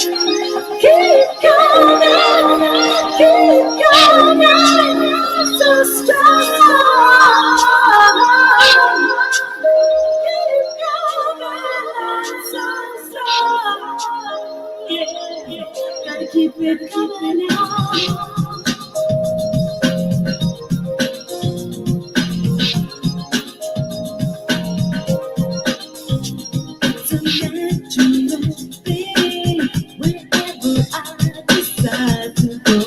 Keep coming, so strong. Keep coming, so strong. Yeah, gotta keep it coming on. It's a natural thing wherever I decide to go.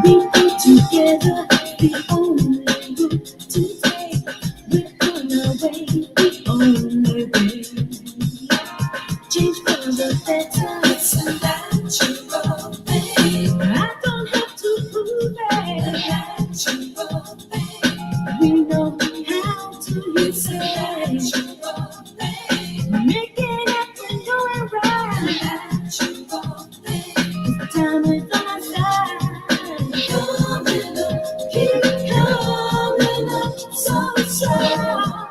We are together, the only route to take. We're on our way, the only way. Change for the better, it's a natural thing. I don't have to prove it. A natural thing. We know how to use it. Make it up and do it right. The time is on our side. Coming up, keep coming up, so strong.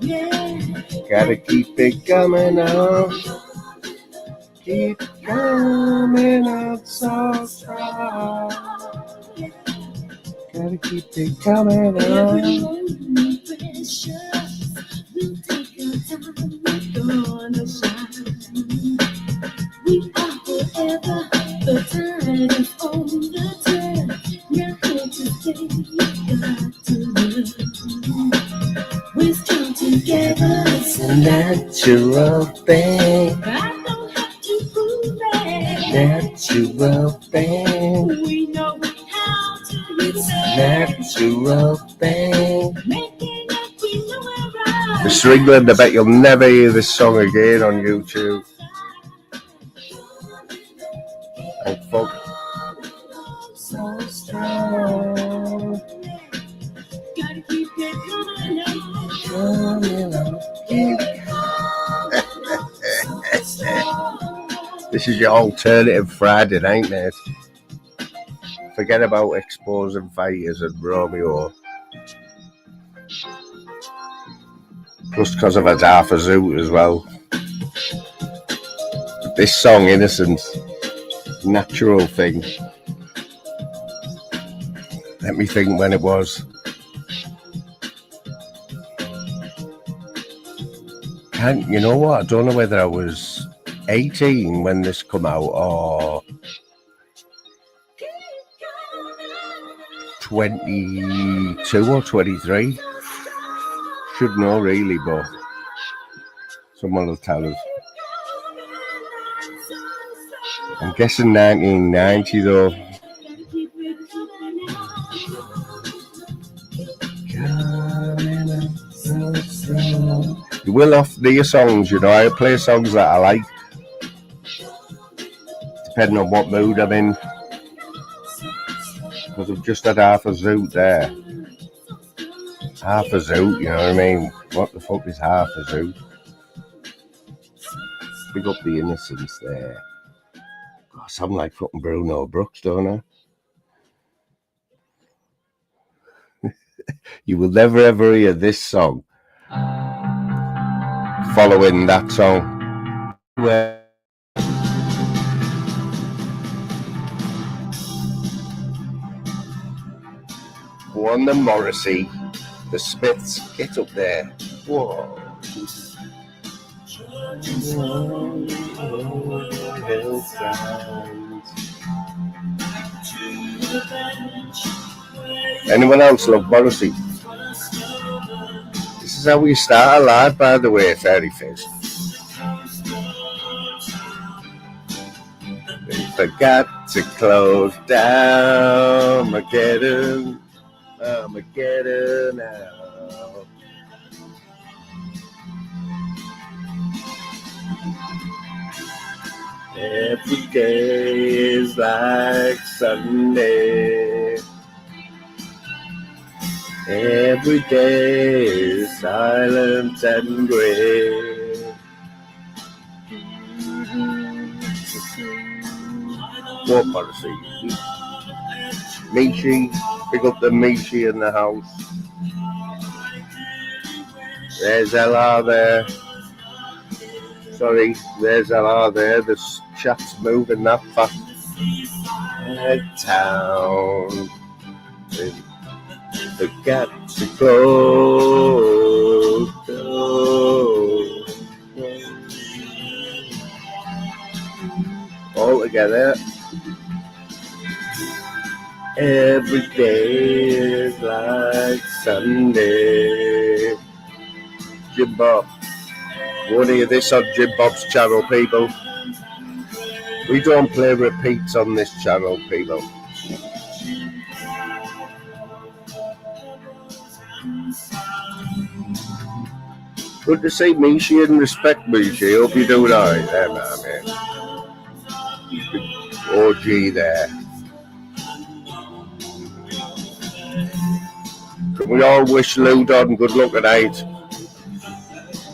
Yeah. Gotta keep it coming up. Keep coming up so strong. Gotta keep it coming up. Every moment precious. We'll take our time, we're gonna shine. We are forever, the tide is on the turn. Now here to stay, you got to learn. We're strong together, it's a Natural thing. I don't have to prove it. Natural thing. We know how to use it. Natural thing. Making up, we know we're right. Mr. England, I bet you'll never hear this song again on YouTube. Thank fuck. So strong. Gotta keep it coming up. Coming up. This is your alternative Friday night, mate. Forget about exposing fighters and Romeo. Plus, because I've had half a zoot as well. This song, Innocent, natural thing. Let me think when it was. You know what? I don't know whether I was 18 when this come out or 22 or 23. Should know really, but someone will tell us. I'm guessing 1990 though. You will off their songs, you know. I play songs that I like, depending on what mood I'm in. Because I've just had half a zoot there. Half a zoot, you know what I mean? What the fuck is half a zoot? Big up the innocence there. God, I sound like fucking Bruno Brooks, don't I? You will never ever hear this song following that song. Go on the Morrissey, the Smiths, get up there. Whoa. Anyone else love Morrissey? This is how we start a lad, by the way, Fairy Fizz. We forgot to close down Armageddon now. Every day is like Sunday. Every day is silent and grey. What policy? Michi, pick up the Michi in the house. There's Ella there. Sorry, there's LR there. The chat's moving that fast. Town. The got to close. All together. Every day is like Sunday. Jim Bob. Won't hear this on Jim Bob's channel, people. We don't play repeats on this channel, people. Good to see Mishi and respect Mishi. Hope you're doing alright there, man. OG there. Can we all wish Ludon good luck tonight?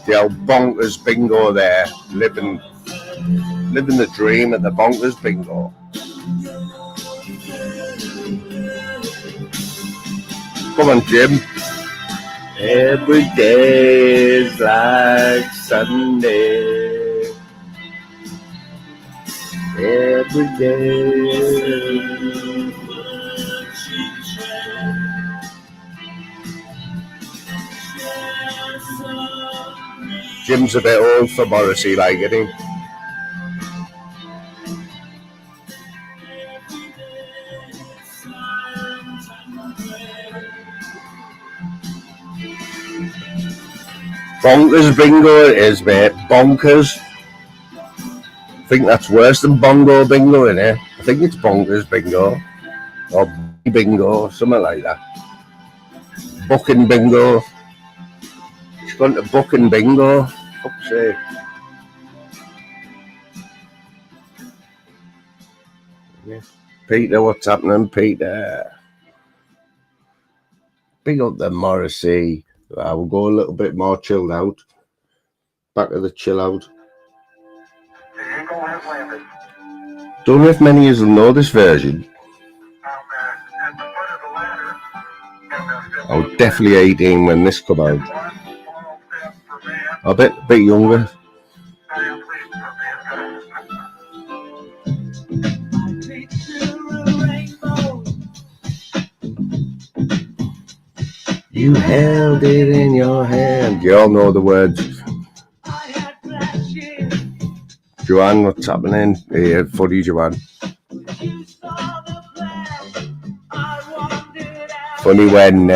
The old bonkers bingo there, living the dream at the bonkers bingo. Come on, Jim. Every day is like Sunday. Every day. Jim's a bit old for Morrissey, like, isn't he? Bonkers bingo it is, mate. Bonkers. I think that's worse than bongo bingo, innit? I think it's bonkers bingo. Or bingo, something like that. Booking bingo. She's gone to booking bingo. Fuck's sake. Yeah. Peter, what's happening, Peter? Big up the Morrissey. We'll go a little bit more chilled out. Back to the chill out. Don't know if many of you know this version. I was definitely 18 when this came out. A bit younger. You held it in your hand. You all know the words. Joanne, what's happening? Yeah, funny, Joanne. Funny when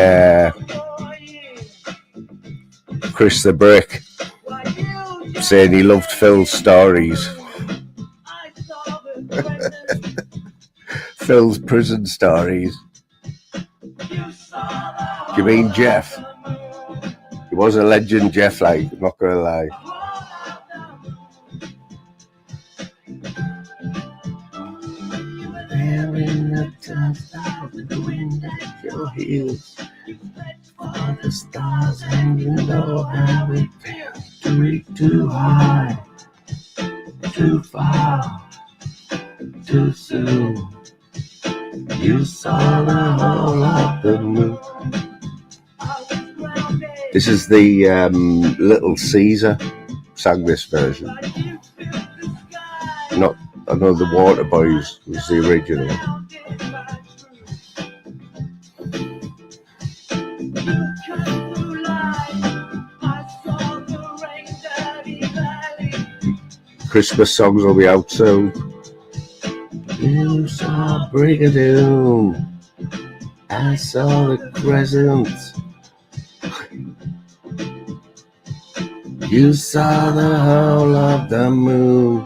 Chris the Brick saying he loved Phil's stories. Phil's prison stories. Do you mean Jeff? He was a legend, Jeff, like, I'm not gonna lie. Wearing the dust out the wind at your heels. All the stars and you know how it feels to reach too high, too far, too soon. You saw the whole of the moon. This is the Little Caesar sang this version. Not, I know the Water Boys was the original. Christmas songs will be out soon. You saw Brigadoon. I saw the crescents. You saw the whole of the moon.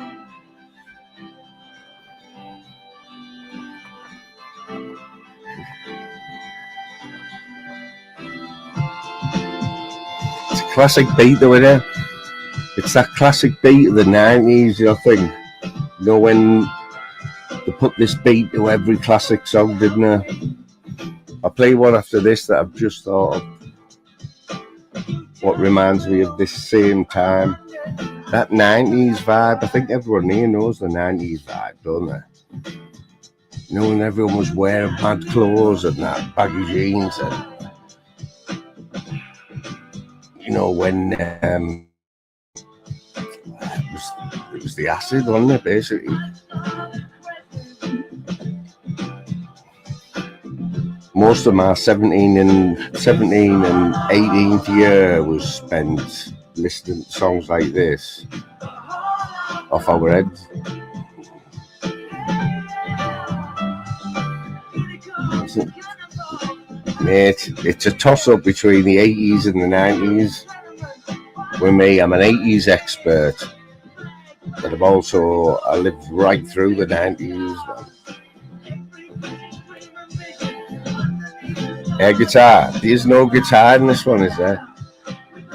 It's a classic beat though, isn't it? It's that classic beat of the 90s, I think. You know, when they put this beat to every classic song, didn't they? I'll play one after this that I've just thought of. What reminds me of this same time. That 90s vibe. I think everyone here knows the 90s vibe, don't they? You know, when everyone was wearing bad clothes and that, baggy jeans, and you know, when it was was the acid, wasn't it, basically? Most of my 17 and 18th year was spent listening to songs like this off our heads. Mate, it's a toss-up between the 80s and the 90s. With me, I'm an 80s expert, but I lived right through the 90s. Air guitar. There's no guitar in this one, is there?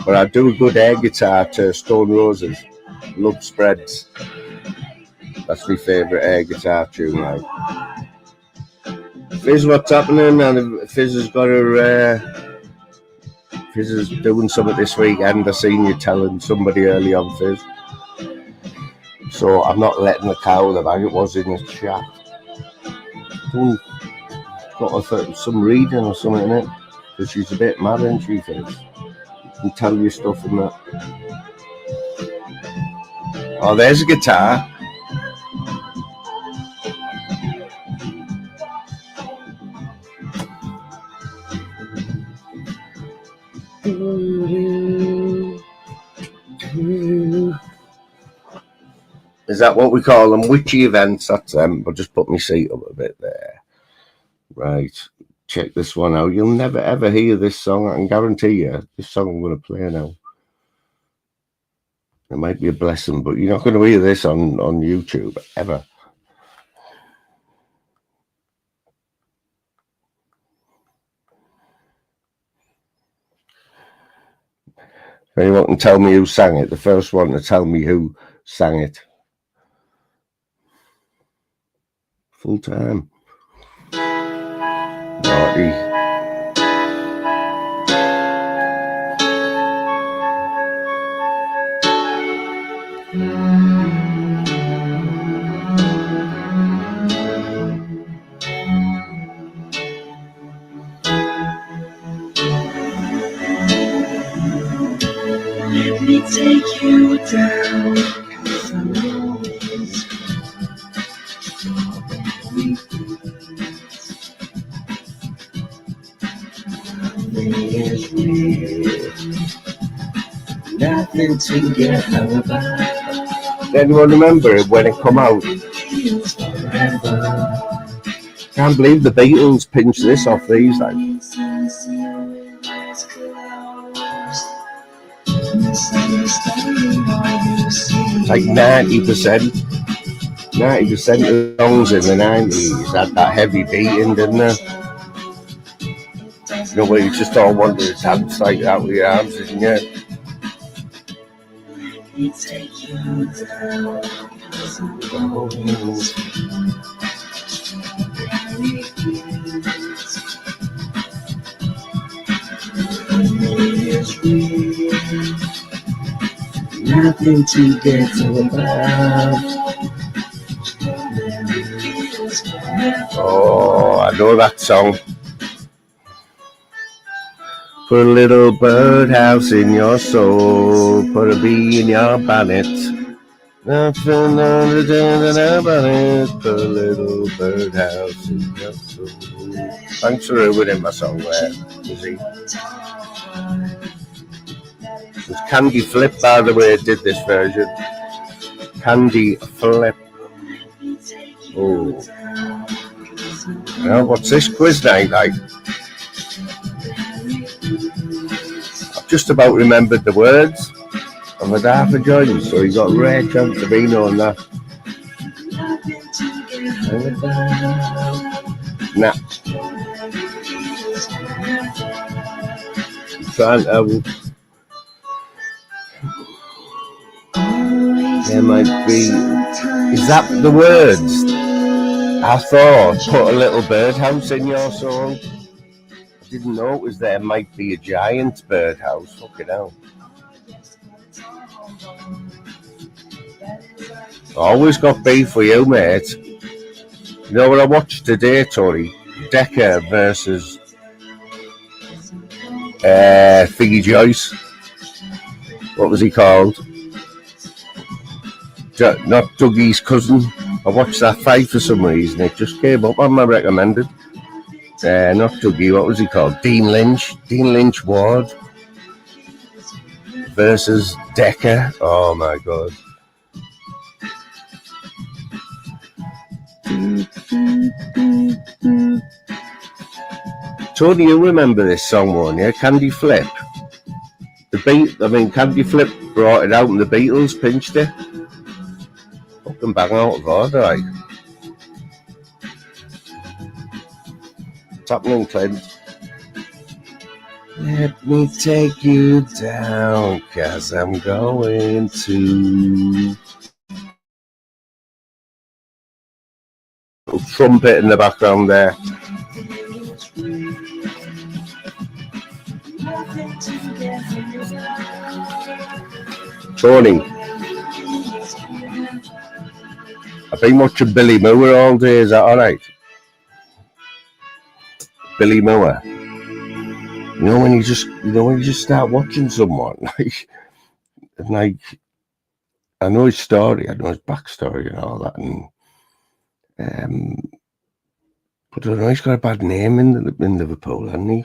But I do a good air guitar to Stone Roses. Love Spreads. That's my favourite air guitar tune, like. Fizz, what's happening? And Fizz has got her. Fizz is doing something this weekend. I seen you telling somebody early on, Fizz. So I'm not letting the cow the bag. It was in the chat. Got some reading or something in it. Because she's a bit mad, isn't she, Fizz? Can tell you stuff and that. Oh, there's a guitar. Is that what we call them? Witchy events? That's them. I'll just put my seat up a bit there. Right. Check this one out. You'll never ever hear this song. I can guarantee you. This song I'm going to play now. It might be a blessing, but you're not going to hear this on YouTube ever. If anyone can tell me who sang it, the first one to tell me who sang it. Full time. Naughty. Let me take you down, 'cause I'm always there's nothing to get hung about. Does anyone remember it when it come out? Can't believe the Beatles pinched this off these like. Like 90% of songs in the 90s had that heavy beating, didn't they? You know, where you just all wanted to dance like that with your arms, didn't you? Nothing to get about. Oh, I know that song. Put a little birdhouse in your soul, put a bee in your bonnet. Nothing about it, put a little birdhouse in your soul. Thanks for ruining my song there, Lizzie. It was Candy Flip, by the way, did this version. Candy Flip. Oh. Now, what's this quiz night like? I've just about remembered the words. I've had half a joint, so you got a rare chance of me knowing that. Nah. Trying to. There might be. Is that the words? I thought, put a little birdhouse in your soul. I didn't know it was there might be a giant birdhouse. Fucking hell. I always got beef for you, mate. You know what I watched today, Tori? Decker versus Figgy Joyce. What was he called? not Dougie's cousin. I watched that fight for some reason. It just came up on my recommended. Not Dougie, what was he called? Dean Lynch. Dean Lynch Ward versus Decker. Oh my god. Tony, you remember this song, won't you? Candy Flip. Candy Flip brought it out and the Beatles pinched it. Fucking bang out of order, like. What's happening, Clint? Let me take you down, 'cause I'm going to... Trumpet in the background there. Tony, I've been watching Billy Moore all day. Is that all right? Billy Moore. You know when you just start watching someone, like I know his story, I know his backstory and all that, and but I know he's got a bad name in Liverpool, hasn't he?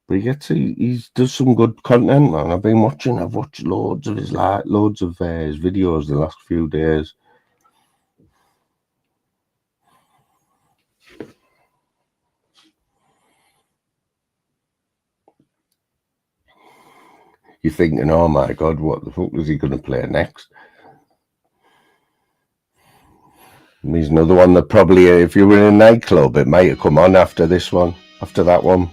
But he does some good content, man. I've watched loads of his videos the last few days. You're thinking, oh my god, what the fuck is he going to play next? And he's another one that probably, if you were in a nightclub, it might have come on after this one, after that one.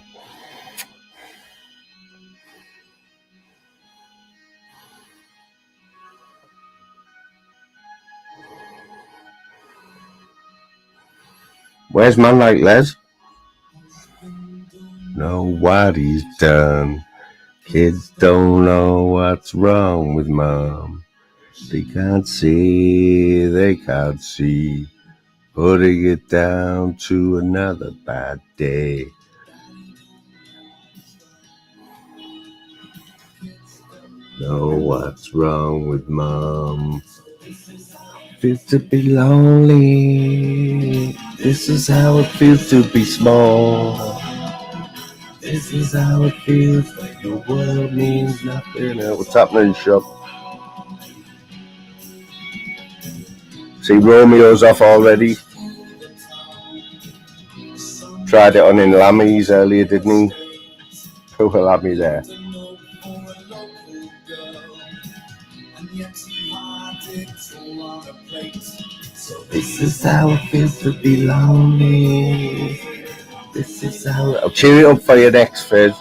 Where's Man Like Les? Know what he's done. Kids don't know what's wrong with mom. They can't see, putting it down to another bad day. Know what's wrong with mom. Feels to be lonely. This is how it feels to be small. This is how it feels when your world means nothing. What's happening, Shop? See, Romeo's off already. Tried it on in Lammy's earlier, didn't he? Poor Lammy there. This is how it feels to be lonely. This is how I'll cheer it up for you next, Fizz.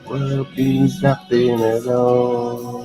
World means nothing at all.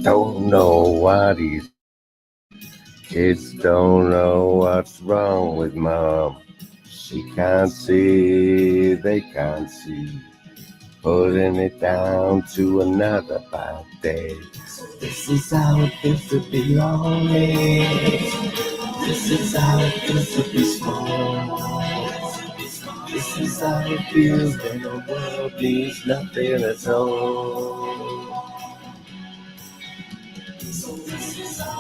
Don't know what he's. Kids don't know what's wrong with mom. They can't see, putting it down to another bad day. This is how it feels to be lonely. This is how it feels to be small. This is how it feels when the world means nothing at all.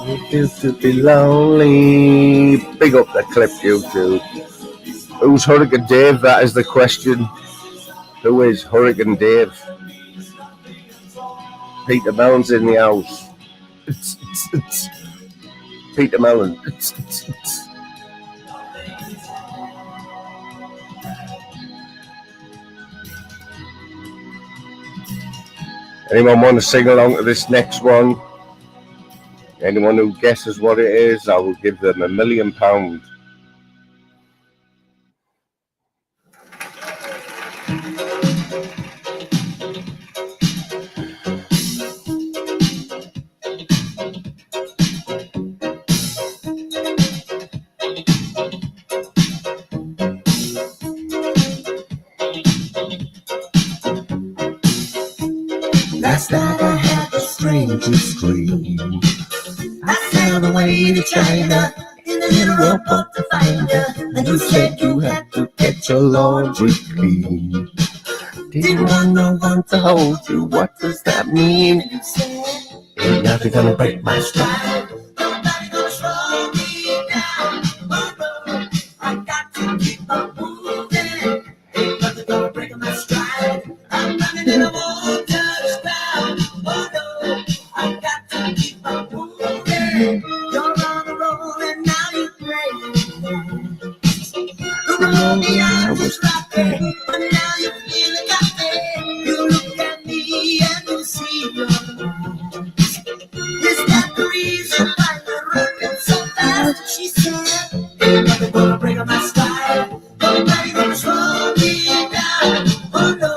It feels to be lonely. Big up the clip, YouTube. Who's Hurricane Dave? That is the question. Who is Hurricane Dave? Peter Mellon's in the house. Peter Mellon. Anyone want to sing along to this next one? Anyone who guesses what it is, I will give them £1 million. last night I had the strangest dream. I sailed away to China in a little rowboat to find you, and you said you had to get your laundry clean. Didn't want no one to hold you, what does that mean? You said, ain't nothing gonna break my stride. Nobody gonna slow me down. Oh no, I got to keep on moving. Ain't nothing gonna break my stride. I'm running in a water spout. Oh no, I got to keep on moving. You're on a roll and now you're praying. The road I was rocking, but now you feel the cafe. You look at me and you see your eyes. Is that the reason why you're rocking so fast? She said, ain't nothing gonna break my stride. Nobody gonna slow me down. Oh no,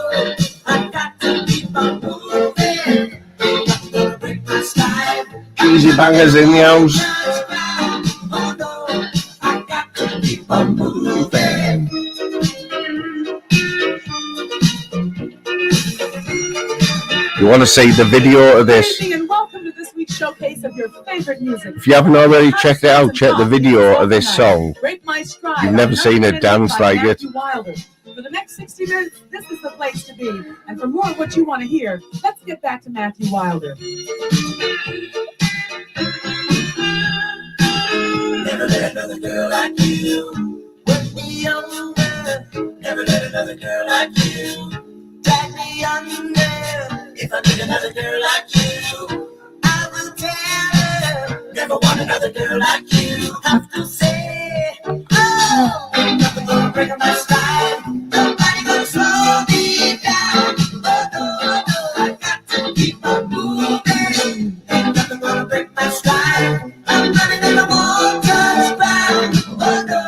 I got to keep on moving. Ain't nothing gonna break my stride. Easy bangers in the house. Oh no, I got to keep on moving. You want to see the video of this? And welcome to this week's showcase of your favorite music. If you haven't already checked it out, check the video of this song. Break My Stride. You've never seen a dance like it. For the next 60 minutes, this is the place to be. And for more of what you want to hear, let's get back to Matthew Wilder. Never let another girl like you work me over. Never let another girl like you drag me under. If I meet another girl like you, I will tell her. Never want another girl like you. Have to say, oh, ain't nothing gonna break my stride. Nobody gonna slow me down. Oh no, I got to keep on moving. Ain't nothing gonna break my stride. I'm running in the water spout. Oh no,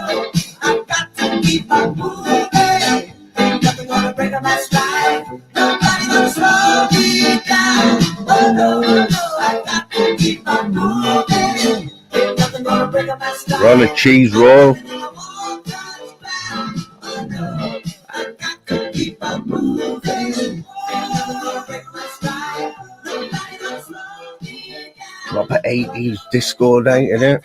I got to keep on moving. Ain't nothing gonna break my stride. Nobody gonna slow me down. Oh no, I got to keep on moving. Ain't nothing gonna break my stride. We're on a cheese roll. Oh no, I got to keep on moving. Ain't nothing gonna break my stride. Nobody gonna slow me down. Proper 80s disco night, innit?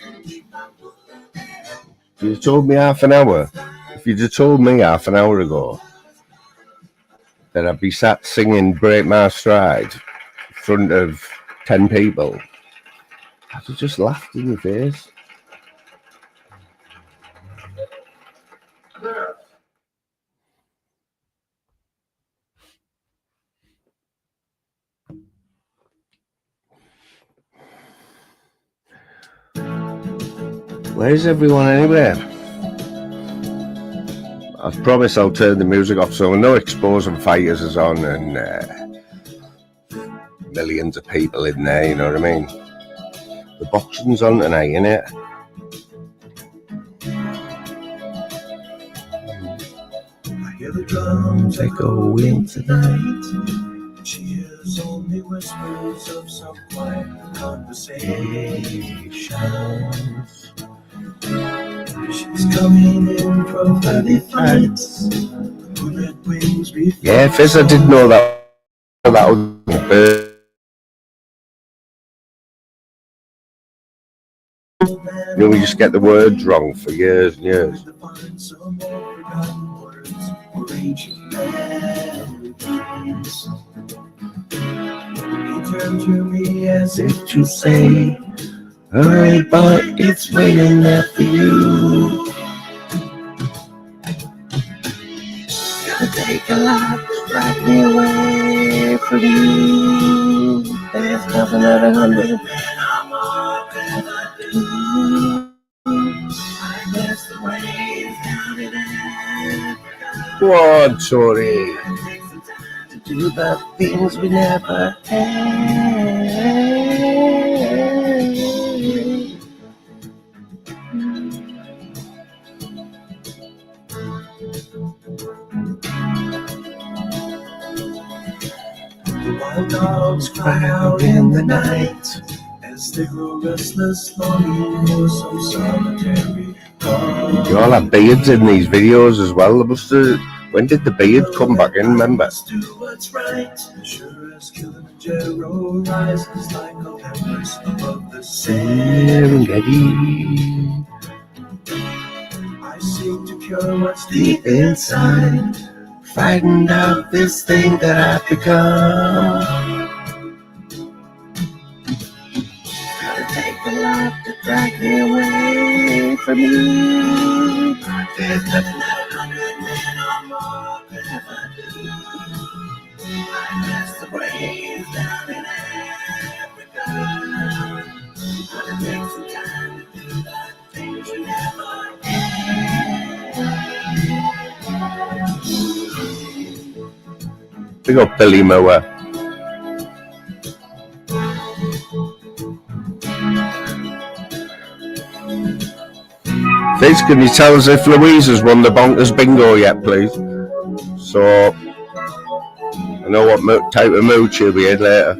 If you'd told me half an hour, if you'd have told me half an hour ago that I'd be sat singing Break My Stride in front of 10 people, I'd have just laughed in your face. Where's everyone anyway? I promise I'll turn the music off so no Exposing Fighters is on and millions of people in there, you know what I mean? The boxing's on tonight, innit? I hear the drums echoing tonight. She hears only whispers of some quiet conversations. She's coming in from early flights. Moonlit wings before. Yeah, Fizz, I didn't know that was you know, we just get the words wrong for years and years. He turned to me as if to say, alright, but it's waiting there for you. Gonna take a lot to drag me away from you. There's nothing that 100 I guess the waves down in Africa. Go on, Tori. To do the things we never had. The wild dogs cry out in the night as they grow restless, longing for some solitary calm. You all have beards in these videos as well. They must have When did the beard come back in, remember? Let's do what's right. Sure as Kilimanjaro rises like a Everest above the Serengeti. I seek to cure what's deep inside. Frightened of this thing that I've become. Gotta take the life to drag me away from you. There's nothing that 100 men or more could ever do. I pass the brains down in Africa. Gonna take some time to do the things you never Big up Billy Mower. Please, can you tell us if Louise has won the Bonkers Bingo yet, please? So I know what type of mood she'll be in later.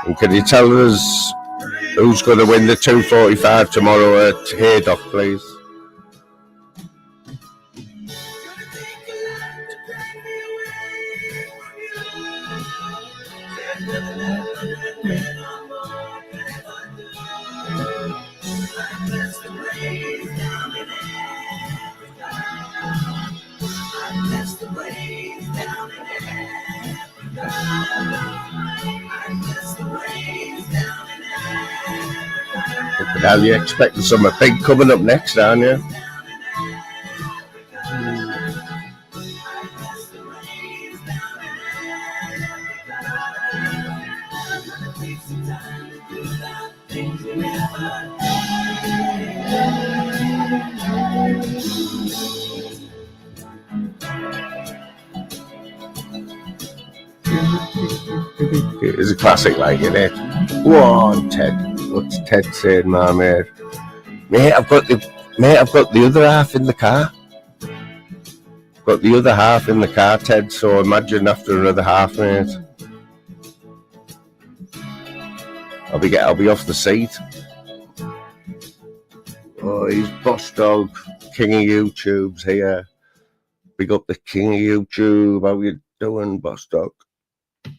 And can you tell us who's going to win the 245 tomorrow at Haydock, please? Now you're expecting something big coming up next, aren't you? It's a classic, like, isn't it? Go on, Ted. What's Ted saying, my mate? Mate, I've got the other half in the car. Got the other half in the car, Ted. So imagine after another half, mate. I'll be off the seat. Oh, he's Boss Dog, King of YouTube's here. Big up the King of YouTube. How you doing, Boss Dog?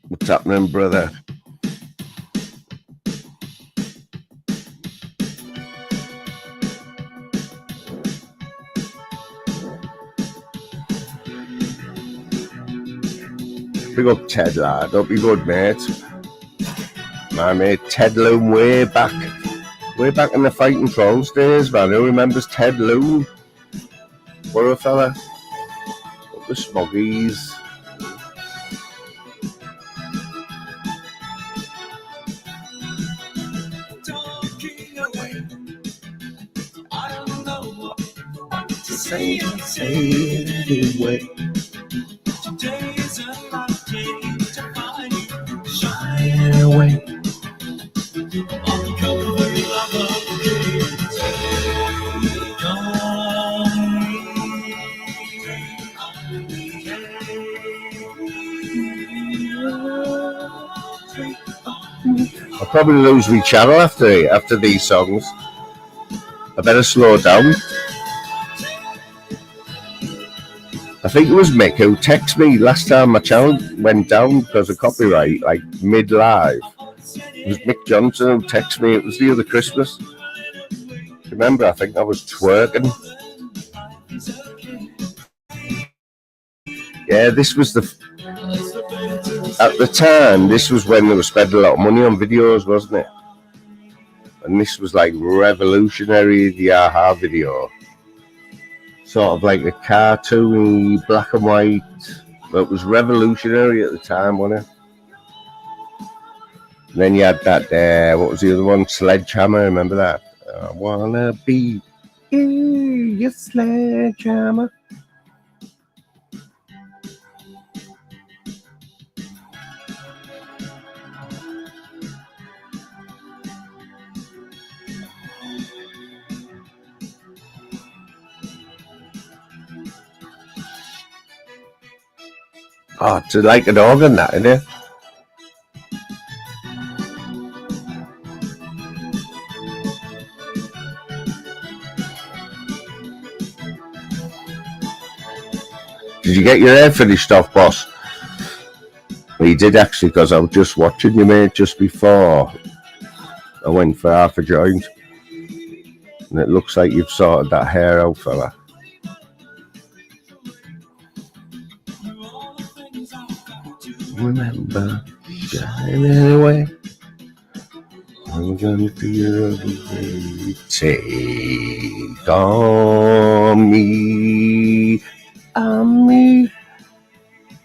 What's happening, brother? Big up Ted, lad. Hope you're good, mate. My mate Ted Loom way back in the Fighting Trolls days, man. Who remembers Ted Loom? What a fella. Up the Smoggies. Say it anyway. Today is a lucky day to find you Shine away. on the cover of a I'll probably lose my channel after these songs. I better slow down. I think it was Mick who texted me last time my channel went down because of copyright, like mid-live. It was Mick Johnson who texted me. It was the other Christmas. Remember, I think I was twerking. Yeah, this was at the time, this was when they were spending a lot of money on videos, wasn't it? And this was like revolutionary, the AHA video. Sort of like a cartoony, black and white. But it was revolutionary at the time, wasn't it? And then you had that, what was the other one? Sledgehammer, remember that? I wanna be your sledgehammer. Oh, it's like an organ, that, isn't it? Did you get your hair finished off, boss? Well, you did actually, because I was just watching you, mate, just before I went for half a joint. And it looks like you've sorted that hair out, fella. Remember, shining away. I'm gonna feel the take on me,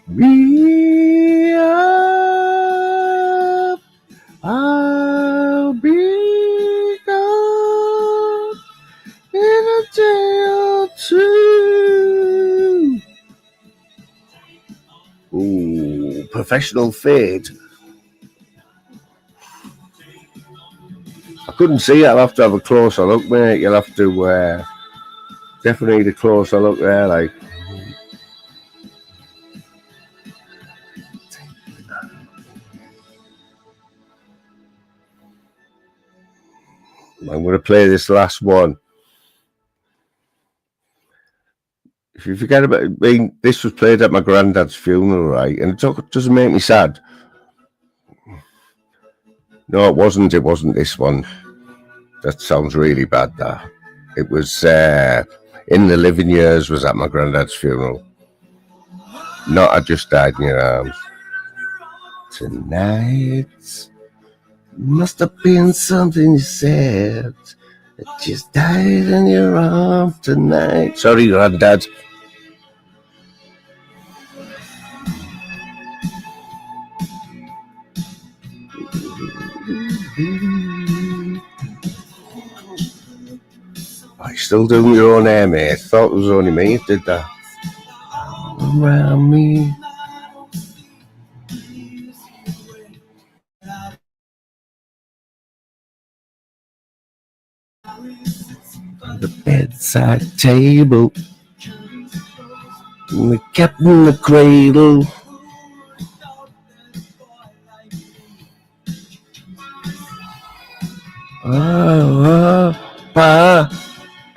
me up. I'll be gone in a day or two. Ooh, professional fade. I couldn't see it. I'll have to have a closer look, mate. You'll have to definitely need a closer look there, like. I'm going to play this last one. If you forget about it, I mean, this was played at my granddad's funeral, right? And it doesn't make me sad. No, it wasn't. It wasn't this one. That sounds really bad, that. It was In the Living Years was at my granddad's funeral. Not I Just Died in Your Arms. Tonight must have been something you said. I just died in your arms tonight. Sorry, Granddad. Are you still doing your own hair, mate? I thought it was only me that did that. Around me. The bedside table, and the cat in the cradle. Oh, Pa,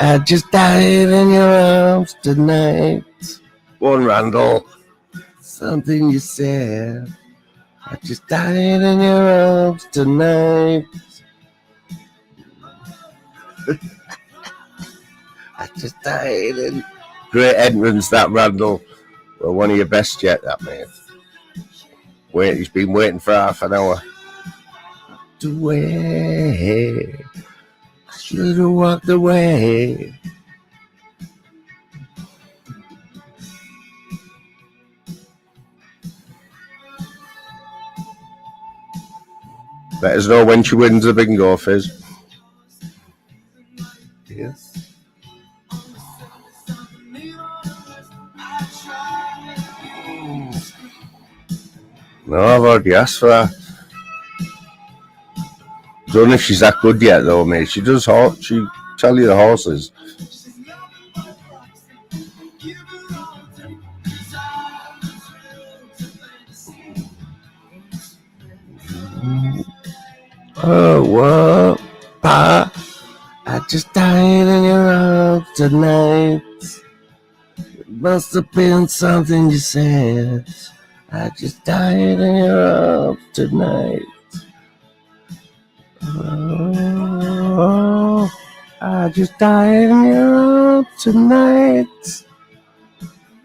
I just died in your arms tonight. One, Randall. Something you said. I just died in your arms tonight. I just died in. Great entrance, that, Randall. Well, one of your best yet, that, mate. Wait, he's been waiting for half an hour. Away. I should have walked away. Let us know when she wins the bingo, Fizz. Yes. No, I've already asked for her. Don't know if she's that good yet, though, mate. She does she tell you the horses. Oh, what, Pa? I just died in your arms tonight. It must have been something you said. I just died in your arms tonight. Oh, I just died in your arms tonight.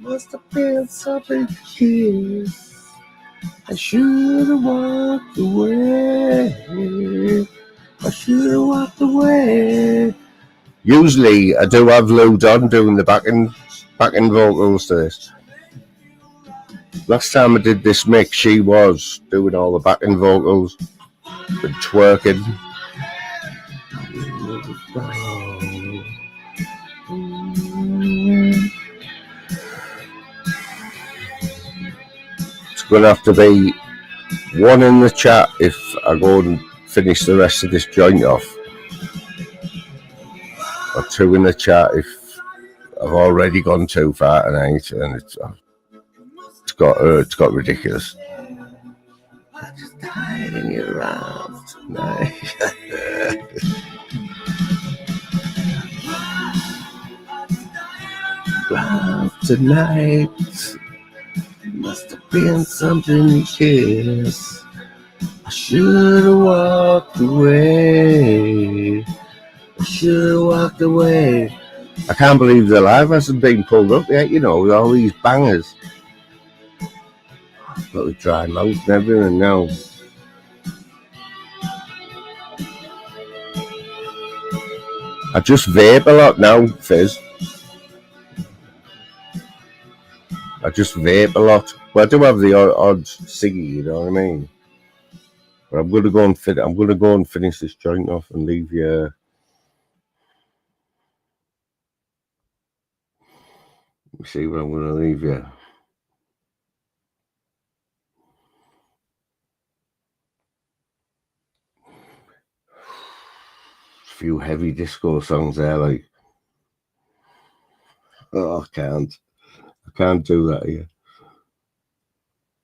Must have been something here. I should have walked away. I should have walked away. Usually, I do have Lou Don doing the backing vocals to this. Last time I did this mix, she was doing all the backing vocals and twerking. It's going to have to be one in the chat if I go and finish the rest of this joint off, or two in the chat if I've already gone too far tonight and it's got ridiculous. I just died in your arms tonight. love tonight. Must have been something, yes. I should have walked away. I should have walked away. I can't believe the live hasn't been pulled up yet, you know, with all these bangers. Got the dry mouth and everything now. I just vape a lot now, Fizz. I just vape a lot. Well, I do have the odd ciggy, you know what I mean? But I'm gonna go and finish this joint off and leave you. Let me see what I'm gonna leave you. A few heavy disco songs there, like. Oh, I can't do that here.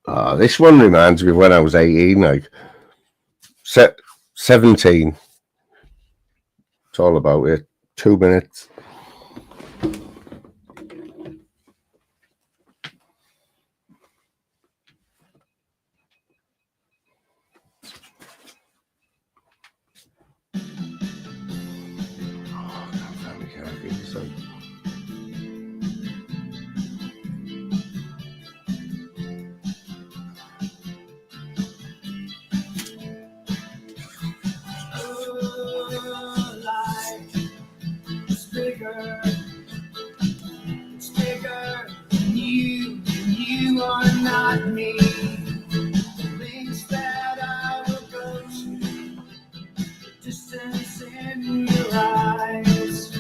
Oh, this one reminds me of when I was 18, like 17. It's all about it. 2 minutes. It's bigger than you are not me. Things that I will go to, distance in your eyes.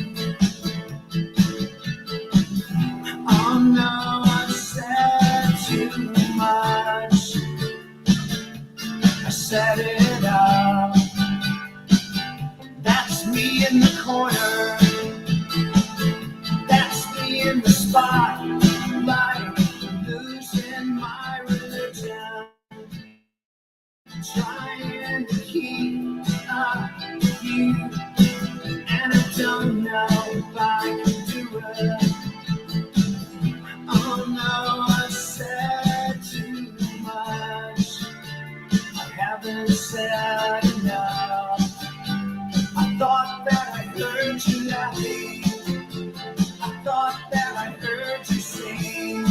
Oh no, I've said too much. I set it up. That's me in the corner. That's me in the spotlight, losing my religion, trying to keep up with you, and I don't know if I can do it. Oh no, I said too much. I haven't said enough. I thought that I heard you laughing. I thought that I heard you sing.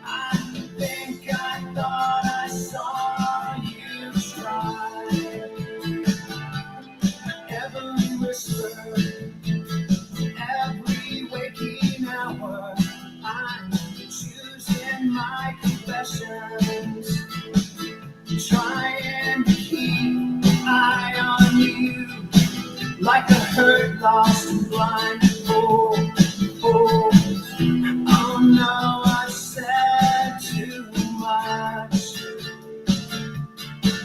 I think I thought I saw you try. Every whisper, every waking hour, I'm choosing my confessions, trying to keep an eye on you, like a hurt, lost, and blind fool. Oh no, I said too much.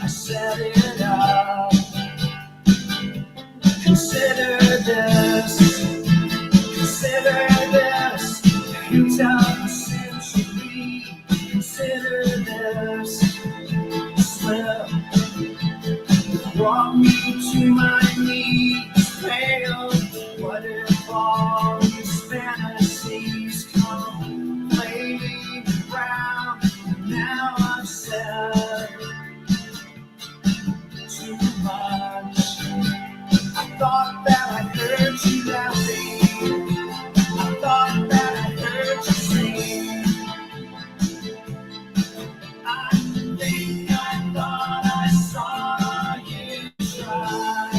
I set it up. Consider this. Consider this. You tell the century. Consider this. Slip. Brought me to my knees, pale. What if all these fantasies come flaming around? Now I've said too much. I thought that I heard you laughing. I thought that I heard you sing. I think I thought I saw you try.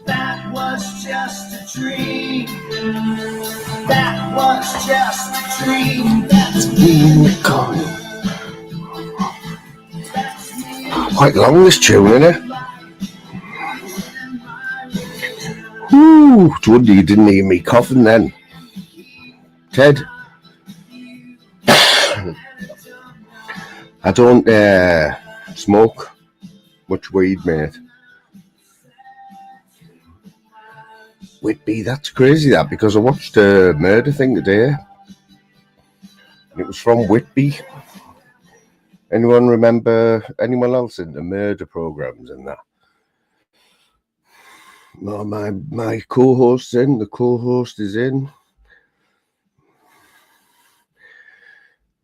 That was just a dream. That was just a dream. That's me in the corner. Quite long this tune, isn't it? Ooh, it's wonder you didn't hear me coughing then. Ted? I don't smoke much weed, mate. Whitby, that's crazy that, because I watched a murder thing today. And it was from Whitby. Anyone remember anyone else in the murder programs and that? No, my co-host's in. The co-host is in.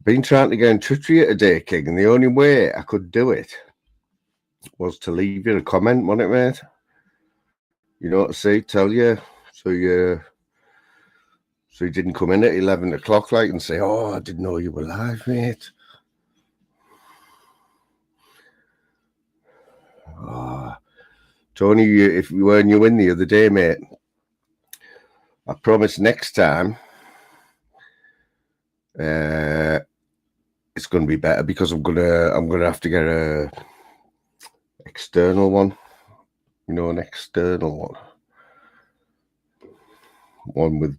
Been trying to get in touch with you today, King, and the only way I could do it was to leave you a comment, wasn't it, mate? You know what to say, tell you, so you didn't come in at 11 o'clock like and say, "Oh, I didn't know you were live, mate." Oh, Tony, if you weren't you in the other day, mate, I promise next time it's going to be better because I'm gonna have to get a external one, you know, an external one with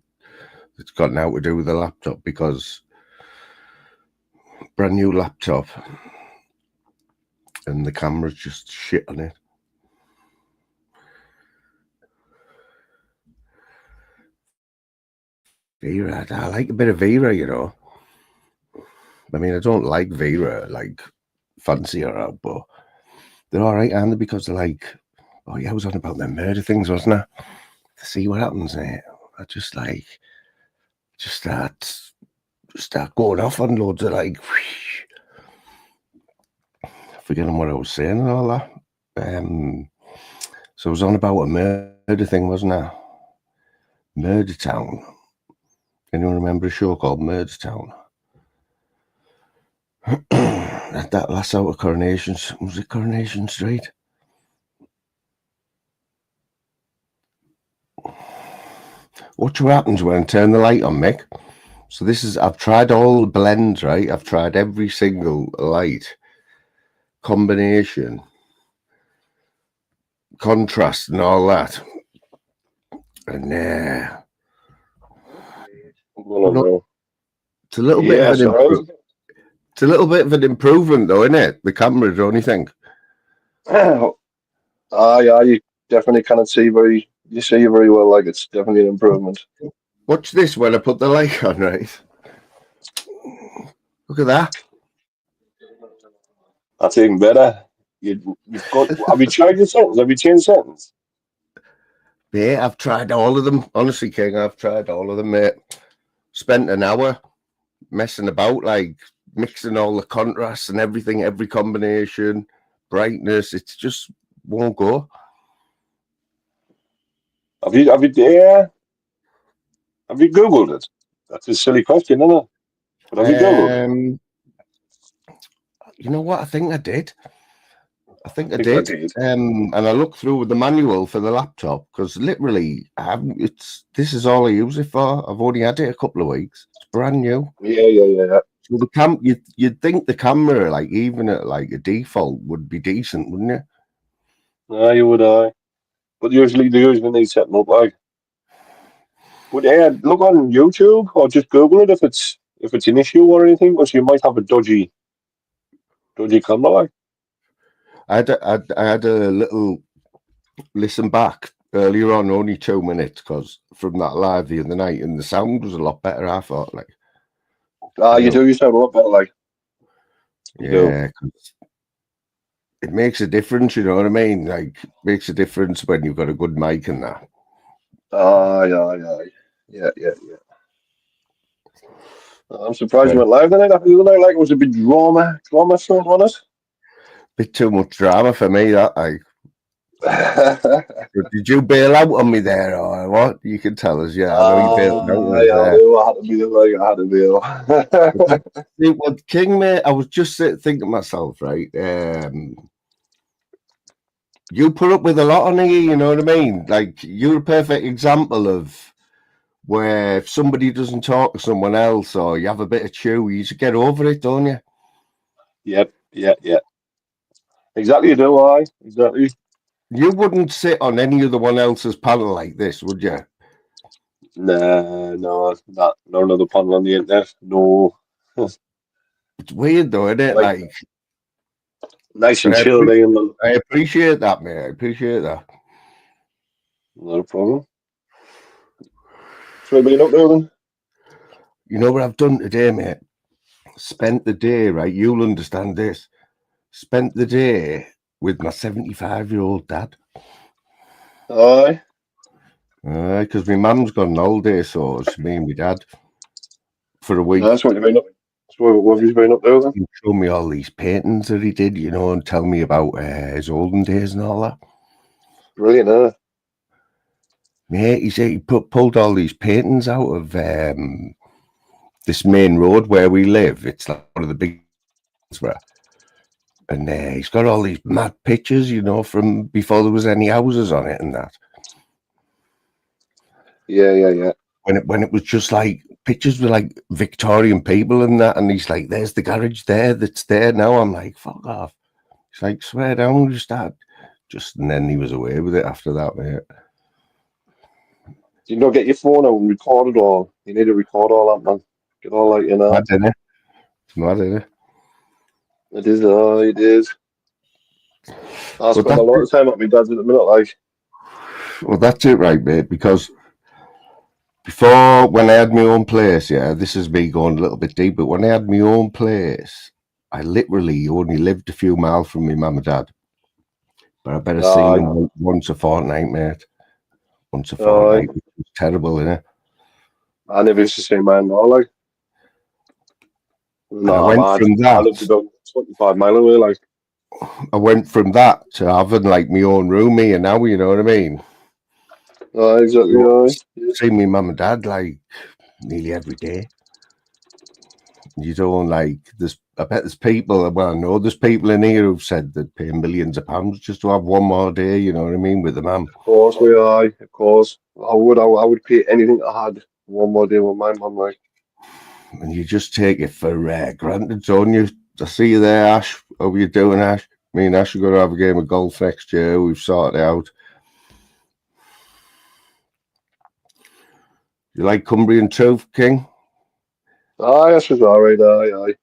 it's got now to do with the laptop because brand new laptop and the camera's just shit on it. Vera, I like a bit of Vera, you know. I mean, I don't like Vera, like fancy her out, but they're all right, aren't they? Because they're like, oh yeah, I was on about them murder things, wasn't I? To see what happens, mate. I just start going off on loads of like, forgetting what I was saying and all that. So I was on about a murder thing, wasn't I? Murder Town. Anyone remember a show called Murder Town? That last out of Coronation, was it Coronation Street? Watch what happens when I turn the light on, Mick. So this is, I've tried all the blends, right? I've tried every single light combination, contrast and all that. And it's a little bit of an improvement. It's a little bit of an improvement, though, isn't it? The camera, don't you think? Yeah, you definitely cannot see you see very well. Like it's definitely an improvement. Watch this when I put the light on, right? Look at that. That's even better. You've got. Have you changed the settings? Have you changed settings? Yeah, I've tried all of them. Honestly, King, I've tried all of them, mate. Spent an hour messing about, like mixing all the contrasts and everything, every combination, brightness. It's just won't go. Have you Googled it? That's a silly question, isn't it? But have you Googled it? You know what? I think I did. I think I did. And I looked through the manual for the laptop because literally I haven't. This is all I use it for. I've only had it a couple of weeks. It's brand new. Yeah. So you'd think the camera, like even at like a default, would be decent, wouldn't you? No, you would. But usually they need setting up like. But yeah, look on YouTube or just Google it if it's an issue or anything, because you might have a dodgy camera like. I had a little listen back earlier on, only 2 minutes, because from that live the other night, and the sound was a lot better. I thought, like, you do. You sound a lot better, like. Yeah, cause it makes a difference. You know what I mean? Like, makes a difference when you've got a good mic and that. Yeah. I'm surprised you went live tonight. After the other night, like, it was a bit drama thrown on it. Bit too much drama for me, that. Like, did you bail out on me there, or what? You can tell us. Yeah, I know you bailed out on us there. I had to bail. See, what, King, mate, I was just thinking to myself, right? You put up with a lot on here, you know what I mean? Like, you're a perfect example of where if somebody doesn't talk to someone else or you have a bit of chew, you just get over it, don't you? Yep. Exactly, do I? Exactly. You wouldn't sit on any other one else's panel like this, would you? Nah, no, not another panel on the internet. No. It's weird though, isn't it? Like nice and chill. I appreciate that, mate. I appreciate that. Not a problem. So, what are you up there then? You know what I've done today, mate? spent the day, right? You'll understand this. Spent the day with my 75-year-old dad. Aye. Because my mum's got an holiday, so it's me and my dad for a week. That's what you've been up. That's what have you been up there then? He showed me all these paintings that he did, and tell me about his olden days and all that. Brilliant, huh? Yeah, he said he pulled all these paintings out of this main road where we live. It's like one of the big ones, and he's got all these mad pictures, from before there was any houses on it and that. Yeah. When it was just like pictures with like Victorian people and that, and he's like, "There's the garage there that's there now." I'm like, "Fuck off!" He's like, "Swear down, we start." And then he was away with it after that, mate. Did you not get your phone out and record it all? You need to record all that, man. Get all like Mad, innit? It's mad, innit? It is, it is. I spend a lot of time at my dad's at the minute, like. Well, that's it, right, mate? Because before, when I had my own place, this is me going a little bit deep, but when I had my own place, I literally only lived a few miles from my mum and dad. But I better see them once a fortnight, mate. Once a fortnight, which was terrible, innit? I never used to see mine, no, like. No, I went from that. I lived about 25 miles away, like. I went from that to having like my own room here now, you know what I mean? Exactly, See my mum and dad like nearly every day. You don't like, I bet there's people, well, I know there's people in here who've said they'd pay millions of pounds just to have one more day, you know what I mean, with the mum. Of course, of course. I would pay anything I had one more day with my mum, like. And you just take it for granted, don't you? I see you there, Ash. How are you doing, Ash? Me and Ash are going to have a game of golf next year. We've sorted it out. You like Cumbrian Truth, King? Aye, that was alright, aye.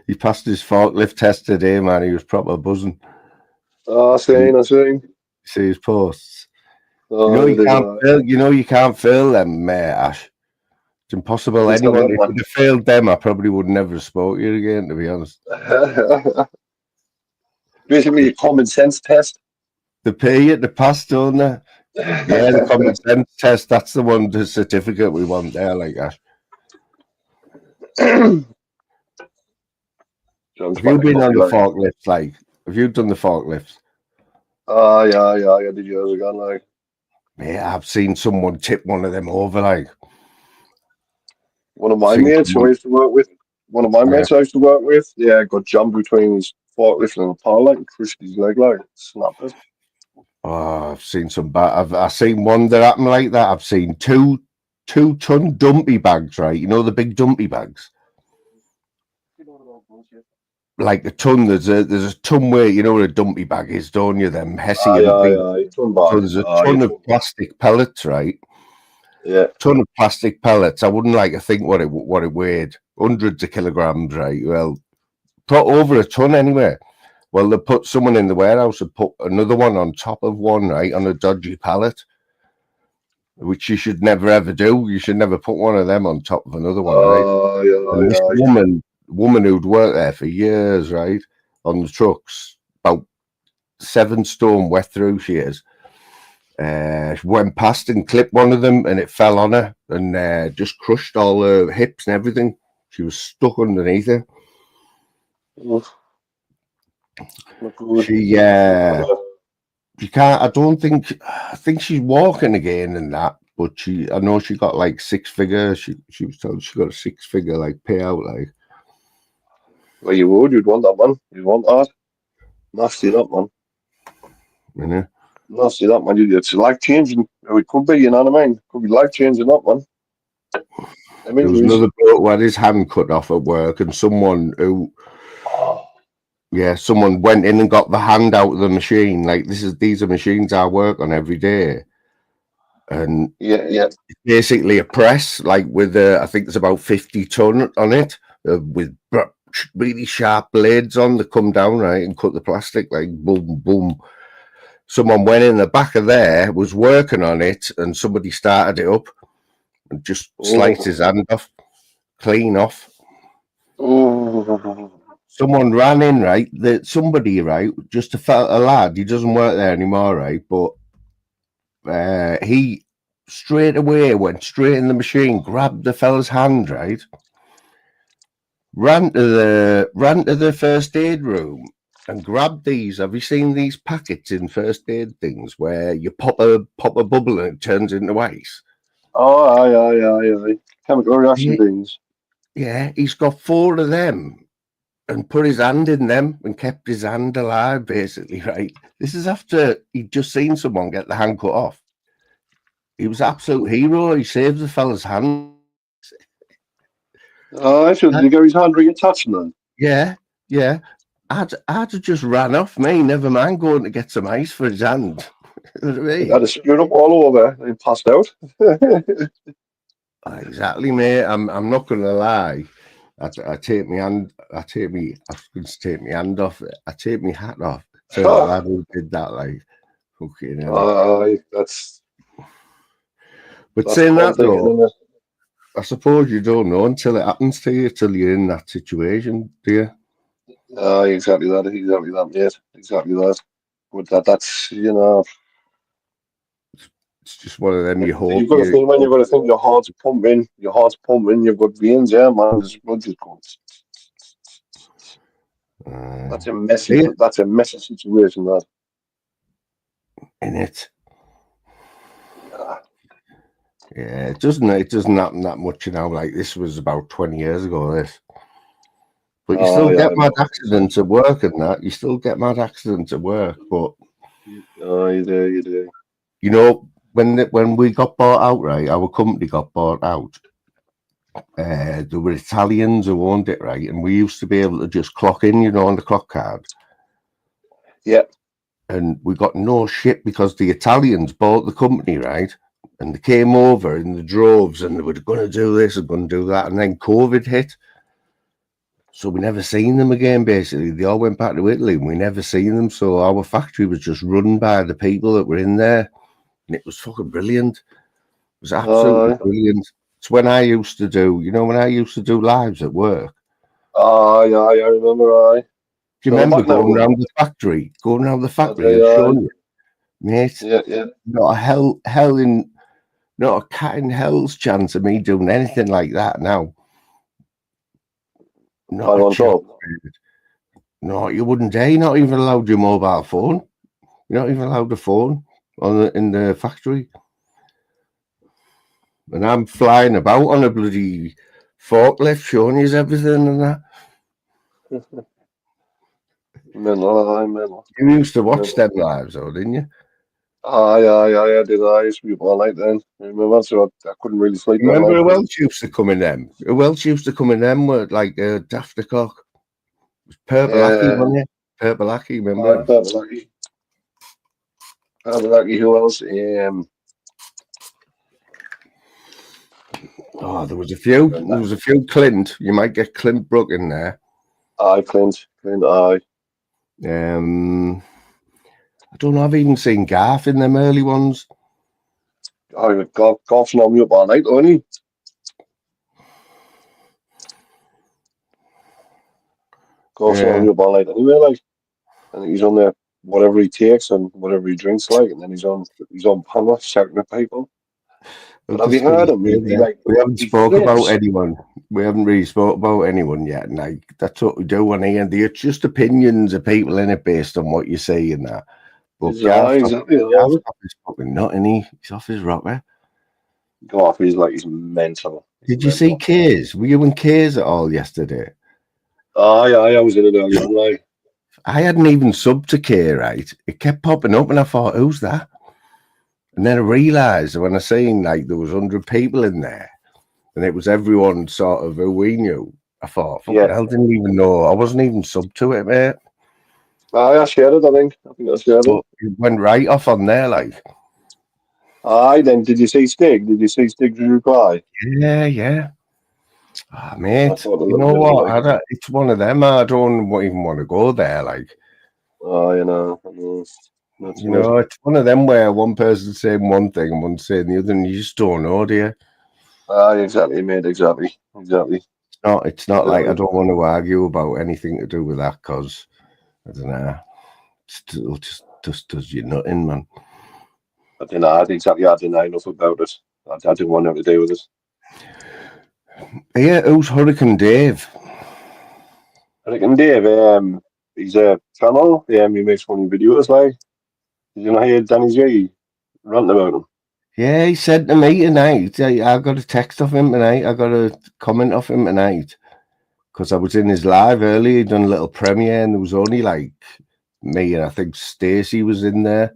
He passed his forklift test today, man. He was proper buzzing. I seen. See his posts. You you can't fail them, Ash. It's impossible. Anyone, if you'd have failed them, I probably would never have spoke to you again, to be honest. Basically, a common sense test. They pay you to pass, don't they? Yeah, the common sense test. That's the one, the certificate we want there, like Ash. Have you been on the forklifts? Like, have you done the forklifts? Yeah. I did years ago, like. Yeah, I've seen someone tip one of them over, like. One of my mates who I used to work with. Yeah, got jammed between his forklift and the power line, crushed his leg, like, snapped it. Oh, I've seen some bad. I've seen one that happened like that. I've seen two-ton dumpy bags, right? You know the big dumpy bags. Like a ton, there's a ton weight. You know what a dumpy bag is, don't you? Them hessian. So there's a ton of plastic pellets, right? Yeah. Ton of plastic pellets. I wouldn't like to think what it weighed. Hundreds of kilograms, right? Well, put over a ton anyway. Well, they put someone in the warehouse and put another one on top of one, right, on a dodgy pallet, which you should never ever do. You should never put one of them on top of another one, right? And this woman who'd worked there for years, right, on the trucks, about 7 stone wet through she is. She went past and clipped one of them, and it fell on her and just crushed all her hips and everything. She was stuck underneath it. She can't. I think she's walking again and that, but I know she got like 6 figures. She was told she got a 6-figure like payout, like. Well, you'd want that, man. You'd want that. Nasty that, man. Yeah. Nasty that, man. It's life changing. It could be, you know what I mean? It could be life changing that, man. There was another bloke who had his hand cut off at work, and someone went in and got the hand out of the machine. Like, these are machines I work on every day. And it's basically a press, like with I think there's about 50 ton on it, with really sharp blades on that come down, right, and cut the plastic, like boom, boom. Someone went in the back of there, was working on it, and somebody started it up and just sliced his hand off. clean off. Oh, Someone ran in, right? Somebody, right? Just a lad. He doesn't work there anymore, right? But he straight away went straight in the machine, grabbed the fella's hand, right? Ran to the first aid room and grabbed these. Have you seen these packets in first aid things where you pop a bubble and it turns into ice? aye. Chemical reaction Yeah, things. yeah, he's got 4 of them and put his hand in them and kept his hand alive, basically, right? This is after he'd just seen someone get the hand cut off. He was absolute hero. He saved the fella's hand. Oh, so did he get his hand reattached then? Yeah, yeah. I'd have just ran off, me. Never mind going to get some ice for his hand. You know what I He mean? had a spewed up all over and passed out. Exactly, mate. I'm not gonna lie. I take my hand. I was going to take my hand off. I take my hat off to the lad who did that. Like, fucking hell. That's But that's saying called that thinking, though, isn't it? I suppose you don't know until it happens to you, till you're in that situation, do you? Exactly that, mate. Exactly that. But that's It's just one of them. You you've hope got to think, man. You've got to think your heart's pumping. You've got veins, yeah, man. There's blood just going. uh, That's a messy situation. That. in it. Yeah. Yeah, it doesn't happen that much now. Like this was about 20 years ago. This, but you still Yeah, get I mad know. accidents at work and that. You still get mad accidents at work, but You do. you know when we got bought out, right? Our company got bought out. There were Italians who owned it, right? And we used to be able to just clock in, on the clock card. Yeah. And we got no shit because the Italians bought the company, right? And they came over in the droves and they were going to do this and going to do that. And then COVID hit. So we never seen them again, basically. They all went back to Italy and we never seen them. So our factory was just run by the people that were in there. And it was fucking brilliant. It was absolutely Uh, brilliant. It's when I used to do, when I used to do lives at work. yeah, I remember. Do you So they're remember back now, going though. around the factory, I tell and you, showing you, mate, yeah. not a not a cat in hell's chance of me doing anything like that now. Not Climb a on chance. top. No, you wouldn't dare. You're not even allowed your mobile phone. You're not even allowed a phone in the factory. And I'm flying about on a bloody forklift, showing you everything and that. Mental. You used to watch Mental. them lives, though, didn't you? I did. I used to be up all night then. I remember, so I couldn't really sleep that Remember night. who else used to come in them? Who else used to come in them were like Daft Cock? Purple Aki, Yeah. wasn't it? Purple Aki, remember him? Lucky. Lucky. Who else? Oh, there was a few. There was a few Clint. You might get Clint Brook in there. Clint. Aye. I don't know. I've even seen Garth in them early ones. Golf's on me up all night, don't he? Golf's on Yeah, me up all night anyway, like. And he's on there, whatever he takes and whatever he drinks, like, and then he's on panel shouting at people. I was But have you just going to heard him? say that. We haven't He spoke about flips. anyone. We haven't really spoke about anyone yet. And like that's what we do on here. It's just opinions of people in it based on what you see and that. But He's exactly. Garth's off his fucking nut, and he's off his rocker. Golf, he's mental. He's Did you see mental. Kays? Were you in Kays at all yesterday? I was in it earlier on, like. I hadn't even subbed to Kay, right? It kept popping up, and I thought, who's that? And then I realised when I seen like there was 100 people in there, and it was everyone sort of who we knew. I thought, fucking Yeah. hell, didn't even know. I wasn't even subbed to it, mate. I shared it, I think. I think I shared it. But it went right off on there, like. Then did you see Stig? Did you see Stig's reply? Yeah. Ah, I mate, thought a you little know bit what? like, It's one of them. I don't even want to go there, like. I know. That's it. It's one of them where one person's saying one thing and one's saying the other, and you just don't know, do you? Exactly, mate. Exactly. It's not like I Um, don't want to argue about anything to do with that because I don't know. It just does you nothing, man. I don't know. I didn't know enough about it. I didn't want nothing to do with it. Yeah, who's Hurricane Dave? I reckon Dave, he's a channel. He makes funny videos. Like, did you know hear Danny J ranting about him? Yeah, he said to me tonight. I got a text off him tonight. I got a comment off him tonight because I was in his live earlier. He'd done a little premiere, and there was only like me and I think Stacey was in there.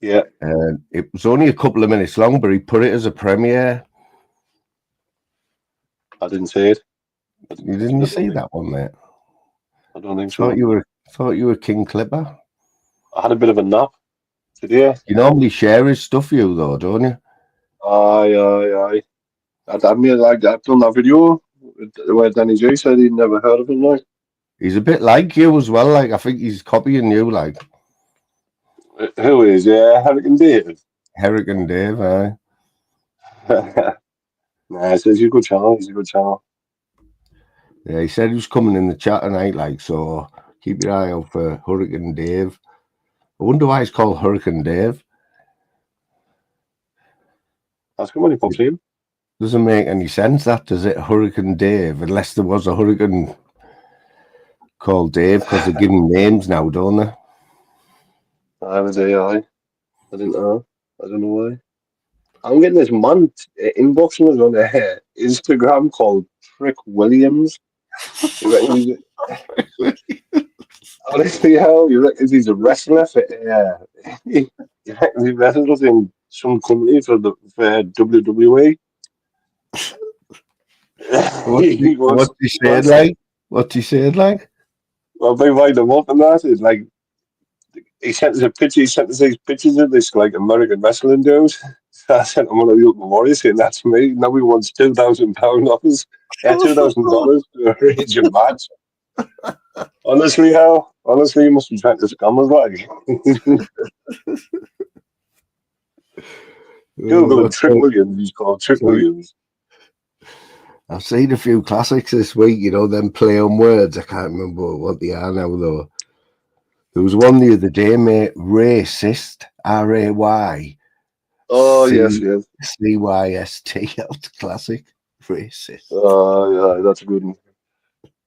Yeah, And it was only a couple of minutes long, but he put it as a premiere. I didn't say it. You didn't see that one, mate? I don't think Thought so. you were King Clipper. I had a bit of a nap today. You normally share his stuff, you though, don't you? Aye. I mean, like, I've done that video where Danny J said he'd never heard of him. Like, He's a bit like you as well. Like I think he's copying you, like who is? Yeah, Hurricane Dave. Hurricane Dave. Nah, he's a good channel. He's a good channel. Yeah, he said he was coming in the chat tonight, like, so keep your eye out for Hurricane Dave. I wonder why it's called Hurricane Dave. Ask him when he pops in. Doesn't make any sense, that, does it? Hurricane Dave, unless there was a hurricane called Dave, because they're giving names now, don't they? I was AI. I didn't know. I don't know why. I'm getting this man inboxing us on Instagram called Trick Williams. You reckon honestly, hell, you reckon he's a wrestler for, you reckon he wrestles in some company for WWE? What's he said like? What's he said like? Well, they wind him up and that. It's like, he sent us a picture, he sent us these pictures of this, like, American wrestling dude. So I sent him one of the Ultimate Warriors saying, that's me. Now he wants £2,000 offers. Yeah, $2,000 to arrange a match. Honestly, Hal, you must be trying to scam us, like. Google him, Trick Williams, he's called Trick Williams. I've seen a few classics this week, you know, them play on words. I can't remember what they are now, though. There was one the other day, mate, racist, R-A-Y. Oh, yes. C-Y-S-T, that's classic, racist. Oh, yeah, that's a good one.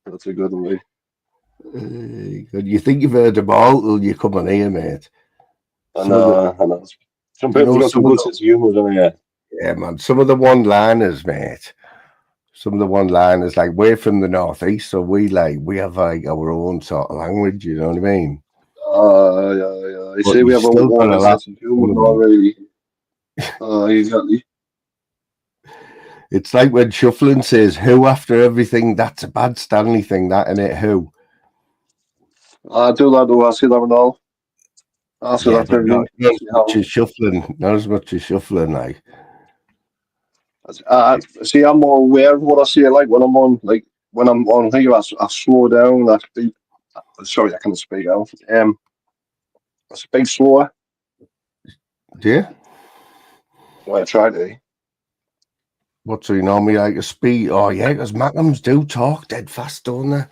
That's a good one, mate. You think you've heard them all till you come on here, mate. I know. Some people got some good sense of humour, don't they? Yeah, man. Some of the one-liners, mate. Some of the one-liners, like, we're from the northeast, so we have like our own sort of language. You know what I mean? Yeah. You say we have a warm sense of humour already. Exactly. It's like when Shuffling says "who" after everything. That's a bad Stanley thing, that, innit? Who? I do that though. I see that and all. I see that for not as much as Shuffling. Not as much as Shuffling, like. See, I'm more aware of what I see. Like when I'm on here, I slow down. I speak. Sorry, I can't speak out. I speak slower. Do you? Well, I try to. What, so you normally like a speed? Oh yeah, because Mackems do talk dead fast, don't they?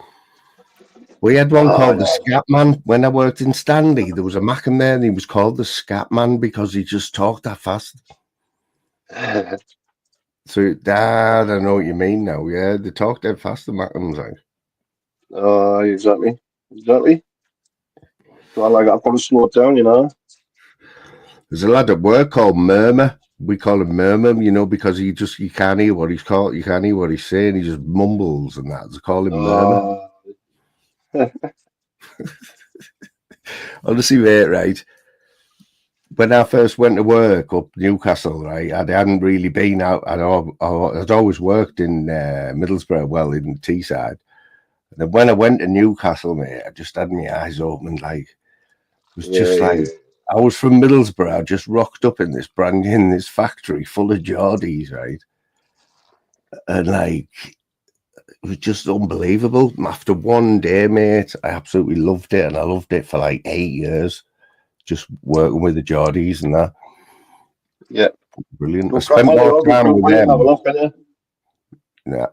We had one called the Scat Man when I worked in Stanley. There was a Mackem there, and he was called the Scat Man because he just talked that fast. So I don't know what you mean now. Yeah, they talk dead fast, the Mackems, like. Exactly. So I've got to slow it down, you know. There's a lad at work called Murmur. We call him Murmur, you know, because you can't hear what he's called. You can't hear what he's saying. He just mumbles and that. They call him Murmur. Honestly, mate, right? When I first went to work up Newcastle, right, I hadn't really been out. I'd always worked in Middlesbrough, well, in Teesside. And then when I went to Newcastle, mate, I just had my eyes open. Like, it was just I was from Middlesbrough. I just rocked up in this factory full of Geordies, right? And like, it was just unbelievable. After one day, mate, I absolutely loved it, and I loved it for like 8 years, just working with the Geordies and that. Yeah. Brilliant. I We'll crack spent one more over, time with and have a them. laugh, innit? Yeah,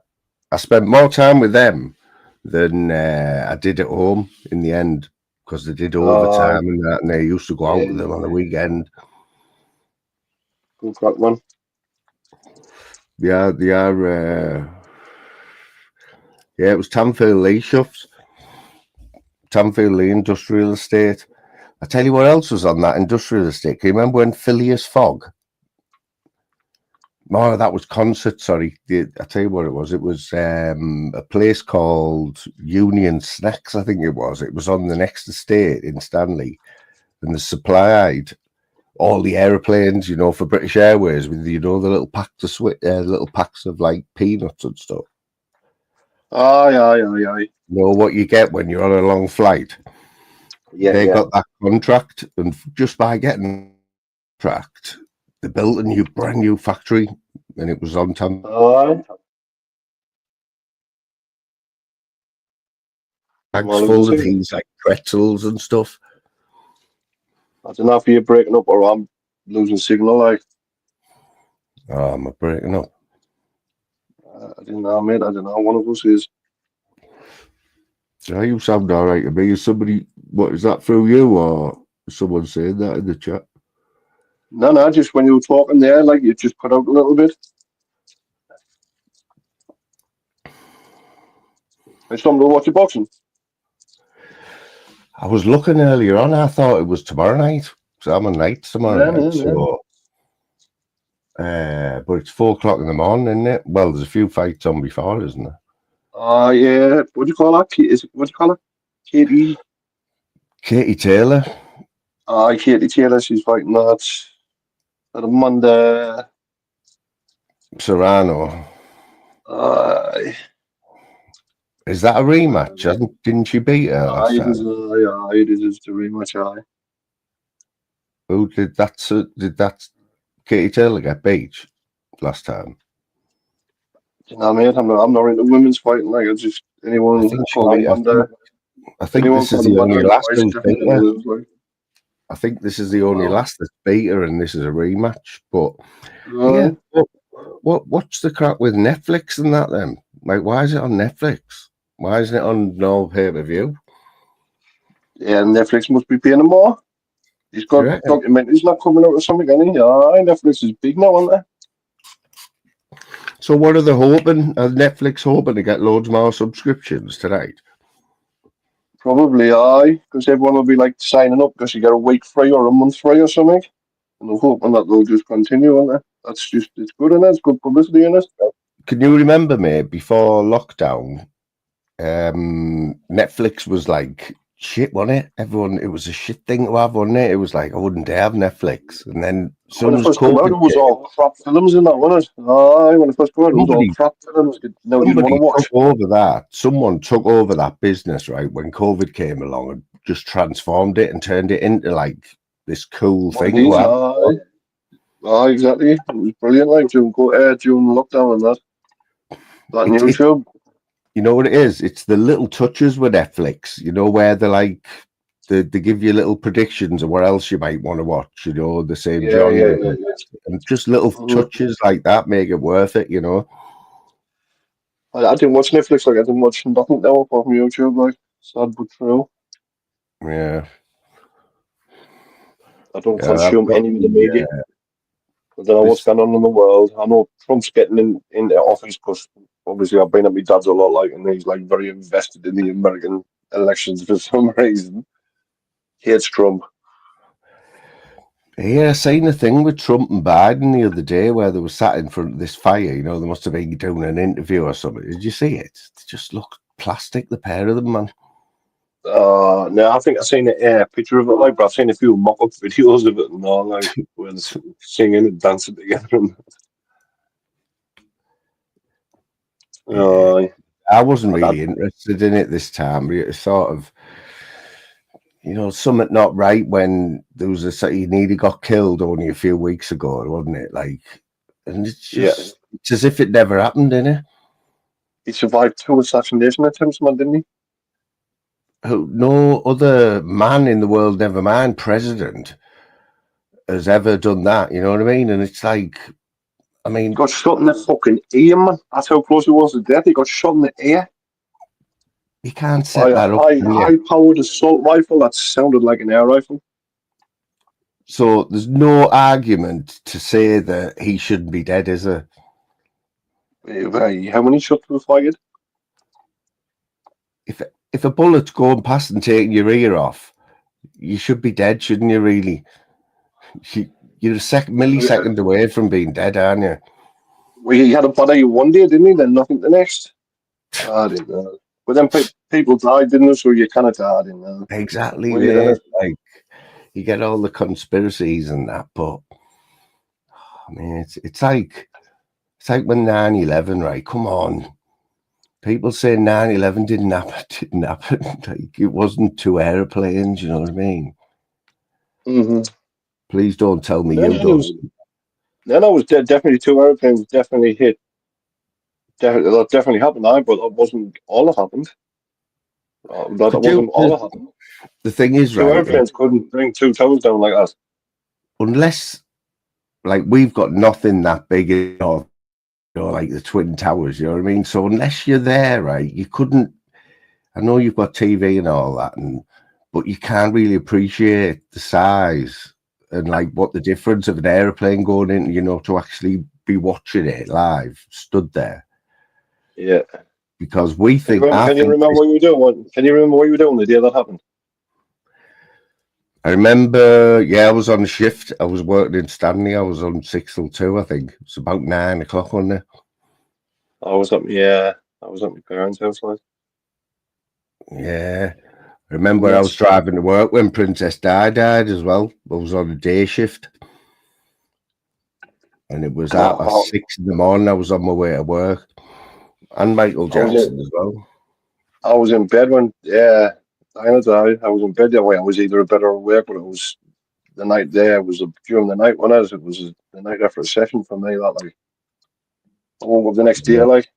I spent more time with them than I did at home in the end because they did overtime and that, and they used to go out with them on the weekend. We'll crack one. Yeah, they are. Yeah, it was Tamfield Lee Shufts. Tamfield Lee Industrial Estate. I tell you what else was on that industrial estate. Can you remember when Phileas Fogg? Oh, that was concert. Sorry, I tell you what it was. It was a place called Union Snacks. I think it was. It was on the next estate in Stanley, and they supplied all the airplanes, you know, for British Airways with the little packs of like peanuts and stuff. Aye. You know what you get when you're on a long flight. Yeah, They got that contract, and just by getting the contract, they built a brand new factory, and it was on time. Aye. Bags full of things like pretzels and stuff. I don't know if you're breaking up or I'm losing signal. Like, Oh, I'm breaking up. I don't know, mate. I don't know. One of us is. Yeah, you sound all right to me. Is somebody? What is that through you or someone saying that in the chat? No. Just when you were talking there, like you just cut out a little bit. I stumbled to watch your boxing. I was looking earlier on. I thought it was tomorrow night. So I'm on night tomorrow night. So, but it's 4:00 in the morning, isn't it? Well, there's a few fights on before, isn't there? Yeah. What do you call that? What do you call it? Katie Taylor. Katie Taylor. She's fighting that on Monday. Serrano. Is that a rematch? Didn't she beat her last time? It is the rematch. Aye. Who did that? Did that Katie Taylor get beat last time? You know, mate, I'm not into women's fighting. Like, it's just anyone caught on Monday. I think this is the only last who's beat her. Like. I think this is the only last that's beat her, and this is a rematch. But yeah, what's the crack with Netflix and that then? Like, why is it on Netflix? Why isn't it on no pay-per-view? Yeah, Netflix must be paying them more. He's got documentaries not coming out or something, any. Netflix is big now, aren't they? So what are they hoping? Are Netflix hoping to get loads more subscriptions tonight? Probably, aye, because everyone will be like signing up because you get a week free or a month free or something. And they're hoping that they'll just continue, aren't they? It's good, isn't it? It's good publicity, isn't it? Can you remember, mate, before lockdown, Netflix was like shit, wasn't it? It was a shit thing to have, wasn't it? It was like, I wouldn't dare have Netflix. And then when it first came out, it was all crap films in that, wasn't it? Aye, when it first came out, it was all crap films. No, you want to watch. Someone took over that business, right, when COVID came along and just transformed it and turned it into like this cool thing. Aye, exactly. It was brilliant, like during lockdown and that. That on YouTube. You know what it is? It's the little touches with Netflix, you know, where they're like, they give you little predictions of what else you might want to watch, you know, the same genre. Yeah. And just little touches like that make it worth it, you know. I didn't watch Netflix, like I didn't watch nothing now apart from YouTube, like sad but true. Yeah. I don't consume any of the media. I don't know what's going on in the world. I know Trump's getting into office because obviously I've been at my dad's a lot, like, and he's like very invested in the American elections for some reason. Hates Trump. Yeah, I seen a thing with Trump and Biden the other day where they were sat in front of this fire. You know, they must have been doing an interview or something. Did you see it? They just look plastic, the pair of them, man. No, I think I've seen a picture of it, like, but I've seen a few mock-up videos of it and all, like, where they're singing and dancing together. I wasn't really interested in it this time. It's sort of, you know, something not right when there was he nearly got killed only a few weeks ago, wasn't it? Like, and it's just, it's as if it never happened, innit? He survived 2 assassination attempts, man, didn't he? No other man in the world, never mind president, has ever done that. You know what I mean? And it's like, I mean, He got shot in the fucking ear, man. That's how close he was to death. He got shot in the ear you can't by set a that up, can you? high-powered assault rifle that sounded like an air rifle. So there's no argument to say that he shouldn't be dead, is there? How many shots were fired? If a bullet's going past and taking your ear off, you should be dead, shouldn't you? Really, you're a millisecond away from being dead, aren't you? Well, he had a bad eye one day, didn't he? Then nothing the next. I didn't know. But then people died, didn't they? So you kind of died, didn't know. Exactly, What are you gonna? mate. Like you get all the conspiracies and that, but I mean, it's like when 9/11, right? Come on. People say 9/11 didn't happen. Didn't happen. Like it wasn't two airplanes. You know what I mean? Mm-hmm. Please don't tell me No, you no, it don't. was, no, it was definitely two airplanes. Definitely hit. That definitely happened. But that wasn't all that happened. That Could you? wasn't all that happened. The thing is, Two right? airplanes couldn't bring two towers down like that. Unless, like, we've got nothing that big, like the Twin Towers. You know what I mean? So unless you're there, right, you couldn't. I know you've got TV and all that, but you can't really appreciate the size and like what the difference of an airplane going in, to actually be watching it live, stood there. Yeah. Because we think, Can you remember what you were doing? Can you remember what you were doing the day that happened? I remember, I was on shift. I was working in Stanley. I was on 6 till 2, I think. It was about 9 o'clock, wasn't it? I was at my parents' house, like. Yeah. I remember I Yes. was driving to work when Princess Di died as well. I was on a day shift. And it was at 6 in the morning. I was on my way to work. And Michael Jackson as well. I was in bed when, Diana died. I was in bed that way. I was either in bed or awake, but it was the night there. It was during the night when it was the night after a session for me. That like, I woke up the next day, like,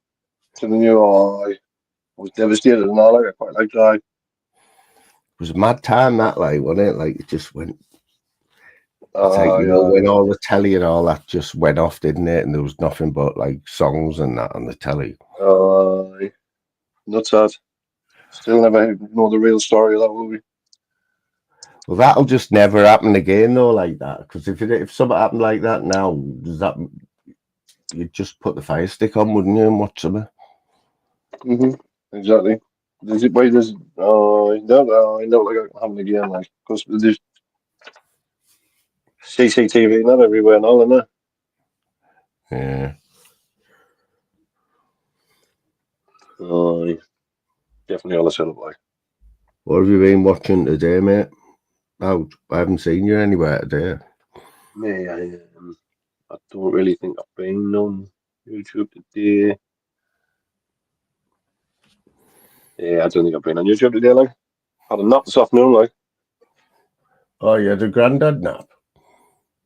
to the new. I was devastated and all. Like, I quite like that. It was a mad time that, like, wasn't it? Like, it just went. It's like, when all the telly and all that just went off, didn't it? And there was nothing but like songs and that on the telly. Not sad. Still never know the real story of that movie. Well, that'll just never happen again, though, like that. Because if something happened like that now, you'd just put the fire stick on, wouldn't you, and watch something? Exactly. I know, like it happen again, like, because there's CCTV not everywhere and all, isn't there? Yeah. Definitely all I said, like. What have you been watching today, mate? Oh, I haven't seen you anywhere today. Me, I don't really think I've been on YouTube today. Yeah, I don't think I've been on YouTube today, like. Had a nap this afternoon, like. Oh, you had a granddad nap?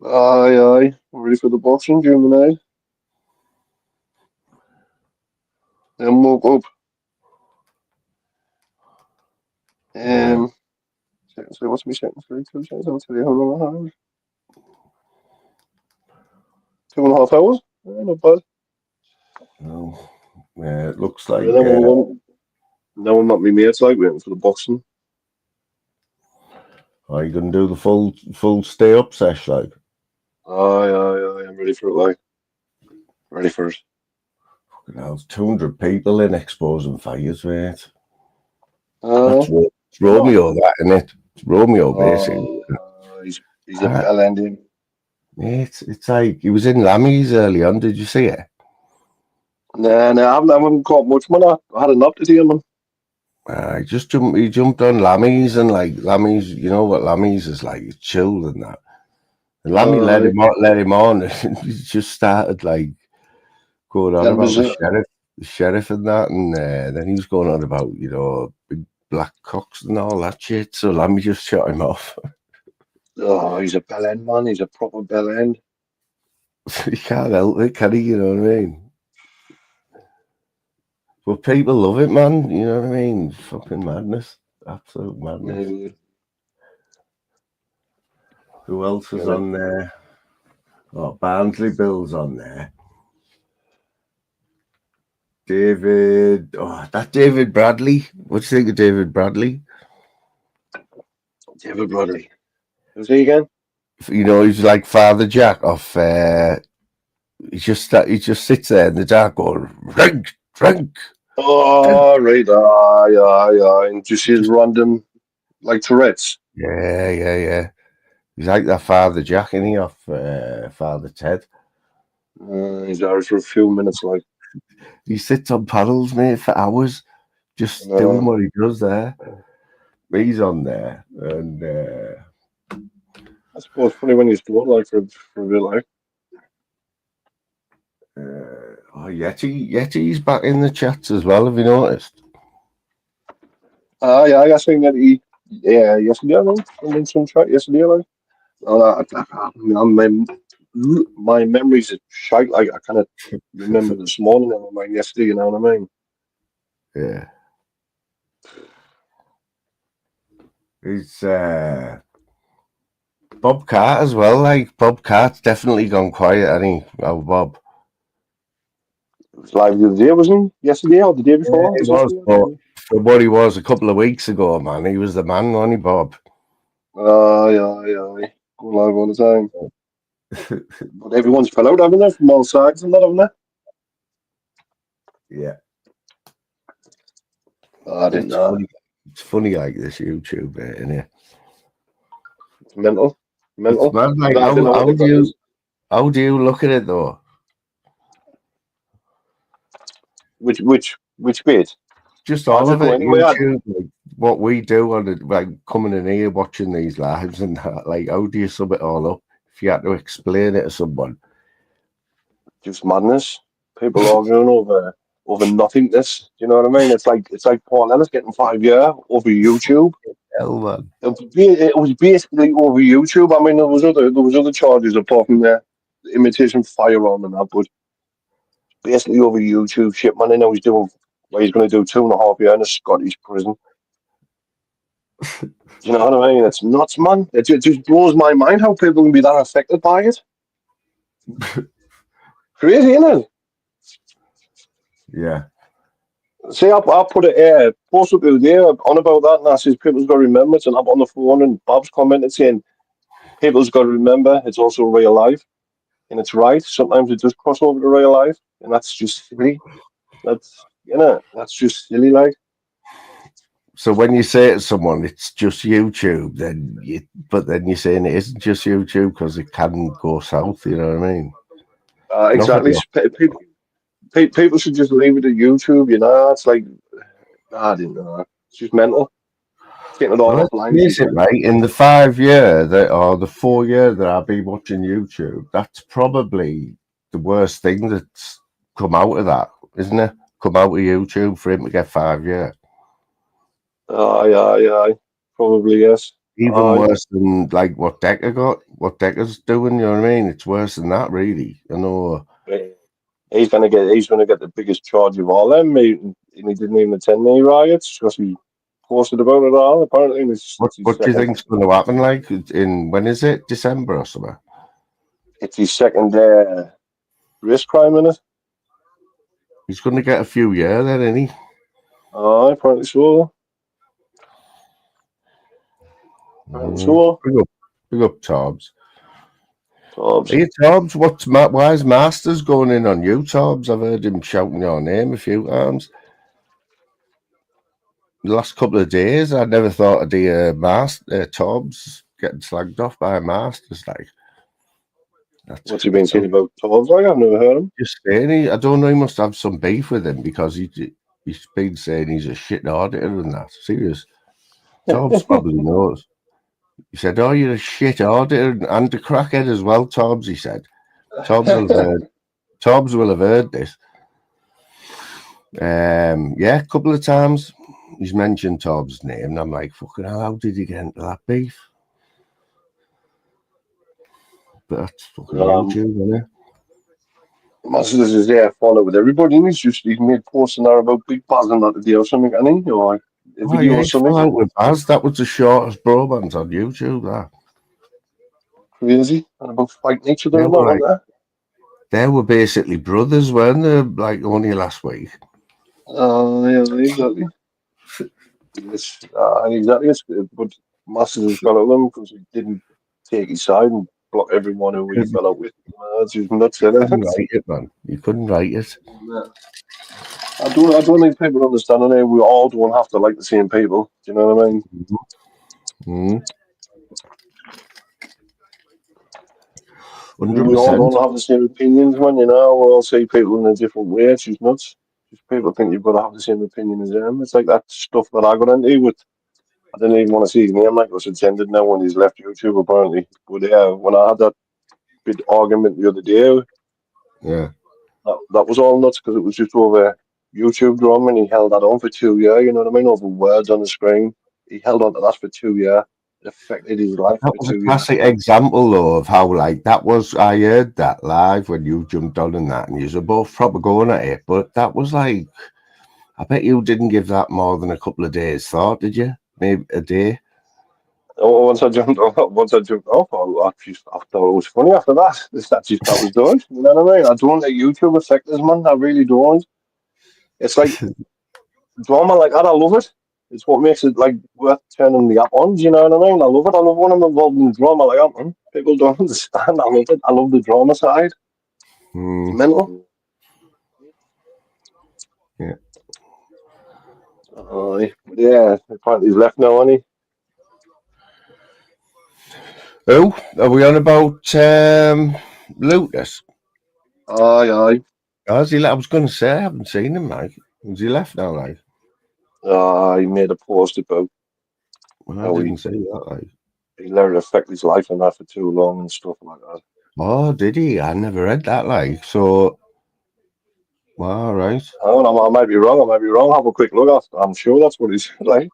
Aye. I'm ready for the boxing during the night. Then woke up. So what's my second? 2 seconds. I'll tell you how long I have. 2.5 hours. Not bad. Oh, yeah, it looks like. Now I'm at my mates, like, waiting for the boxing. Are you going to do the full stay up sesh, like? Aye. I'm ready for it, like. Ready for it. Fucking hell, 200 people in exposing fires, mate. That's it's Romeo, that, isn't it? It's Romeo, basically. He's a bell ending. It's like he was in Lammy's early on. Did you see it? Nah, I haven't caught much, man. I had an up to see him, man. He jumped on Lammy's, and like Lammy's, you know what Lammy's is like, it's chilled and that. And Lammy let him on, and he just started like going on about the sheriff and that, and then he was going on about, big black cocks and all that shit. So Lammy just shut him off. He's a bell end, man. He's a proper bell end. He can't help it, can he? You know what I mean? But people love it, man. You know what I mean? Fucking madness. Absolute madness. Who else is Yeah. on there? Oh, Barnsley Bill's on there. David. Oh, that David Bradley. What do you think of David Bradley? David Bradley. Who's he again? You know, he's like Father Jack off. He just sits there in the dark going drink, drink, drink. Oh, right. Aye. And just his random, like Tourette's. Yeah. He's like that Father Jack, isn't he, off Father Ted? He's ours for a few minutes, like. He sits on paddles, mate, for hours, just doing what he does there. He's on there, and I suppose funny when he's doing, like, for a bit, like. Yeti's back in the chats as well. Have you noticed? Yeah, I think that yesterday, I think, in some chat yesterday, like. My memories are shite. Like, I kind of remember this morning and mine yesterday, you know what I mean? Yeah. He's Bob Cart as well. Like Bob Cart's definitely gone quiet, hasn't he? Oh, Bob. It was live the other day, wasn't he? Yesterday or the day Yeah, before? he Was was. yesterday? But for what he was a couple of weeks ago, man, he was the man, wasn't he, Bob? Yeah. Go live all the time. But everyone's fell out, haven't they, from all sides and that, haven't they? Yeah. I didn't know. It's funny like this YouTube bit, isn't it? It's mental. It's mad. Like, I don't know what the crack is. how do you look at it though? Which bit? Just all of it. Anyway, YouTube, like, what we do on it, like coming in here, watching these lives and that. Like, how do you sum it all up? If you had to explain it to someone, just madness. People arguing over nothingness. Do you know what I mean? It's like Paul Ellis getting 5 years over YouTube. hell, man. It was basically over YouTube. I mean, there was other charges apart from the imitation firearm and that, but basically over YouTube shit, man. I know he's going to do 2.5 years in a Scottish prison. Do you know what I mean? It's nuts, man. It just blows my mind how people can be that affected by it. Crazy, isn't it? Yeah. See, I put a post up the other day on about that, and I says people's got to remember it, and I'm on the phone, and Bob's commented saying people's got to remember it's also real life, and it's right. Sometimes it does cross over to real life, and that's just silly. That's just silly, like. So when you say to someone it's just YouTube, then you're saying it isn't just YouTube because it can go south. You know what I mean? Exactly. People should just leave it to YouTube. You know, it's like I don't know. It's just mental. Getting it all Well, offline. let's face it, right? In the 5 year or the 4 year that I've been watching YouTube, that's probably the worst thing that's come out of that, isn't it? Come out of YouTube for him to get 5 years. Aye. Probably yes. Even worse than like what Decker got, what Decker's doing. You know what I mean? It's worse than that, really. I know. He's gonna get the biggest charge of all them. And he didn't even attend any riots because he posted about it all. Apparently, What do you think's going to happen? Like in when is it? December or something? It's his second race crime in it. He's going to get a few years then, isn't he? Apparently so. Big up, Tobbs. Tobbs. Hey, Tobbs, why is Masters going in on you, Tobbs? I've heard him shouting your name a few times. The last couple of days, I never thought I'd hear Tobbs getting slagged off by Masters. Like, what's he been saying about Tobbs? Like, I've never heard him. Just saying, I don't know. He must have some beef with him because he's been saying he's a shit auditor and that. Serious. Tobbs probably knows. He said, "Oh, you're a shit auditor and a crackhead as well, Tobbs." He said, "Tobbs will have heard this." Yeah, a couple of times he's mentioned Tobbs' name, and I'm like, "Fucking hell, how did he get into that beef?" But that's fucking YouTube, isn't it? Masters is follow with everybody. And he's made posts in there about Big Baz and that today or something, and he or a video or something. Out with Baz. That was the shortest bromance on YouTube. That crazy and about fighting each other They and that, were weren't they were basically brothers, weren't they? Like only last week. they? Yeah, exactly. Yes, exactly. But Masters has got at them because he didn't take his side and block everyone who he Couldn't, fell out with. That's just nuts, isn't couldn't it? write it, man. You couldn't write it. I don't think people understand it. We all don't have to like the same people. Do you know what I mean? Mm, We all 100%. don't have the same opinions, man. You know, we all see people in a different way. It's just nuts. Just people think you've got to have the same opinion as them. It's like that stuff that I got into with. I didn't even want to see his name, like, was attended now when he's left YouTube, apparently. But yeah, when I had that big argument the other day, Yeah. that was all nuts because it was just over YouTube drama and he held that on for 2 years, you know what I mean? Over words on the screen. He held on to that for 2 years. It affected his life That for was a 2 years. classic example, though, of how, like, that was. I heard that live when you jumped on and that, and you were both proper going at it. But that was like, I bet you didn't give that more than a couple of days thought, did you? Maybe a day. Oh, once I jumped off, I thought it was funny after that. That was done. You know what I mean? I don't let YouTube affect us, man. I really don't. It's like drama like that. I love it. It's what makes it like worth turning the app on. Do you know what I mean? I love it. I love when I'm involved in drama like that, man. People don't understand. I love it. I love the drama side. It's Mm, mental. yeah. Yeah. Apparently he's left now, hasn't he? Oh, are we on about Lucas? Aye, aye. Has he? I was going to say I haven't seen him, like. Has he left now, like? He made a post about Well, I how didn't see that, like. he let it affect his life and that for too long and stuff like that. Oh, did he? I never read that, like. So, all right. I don't know, I might be wrong. I might be wrong. Have a quick look. I'm sure that's what he's like.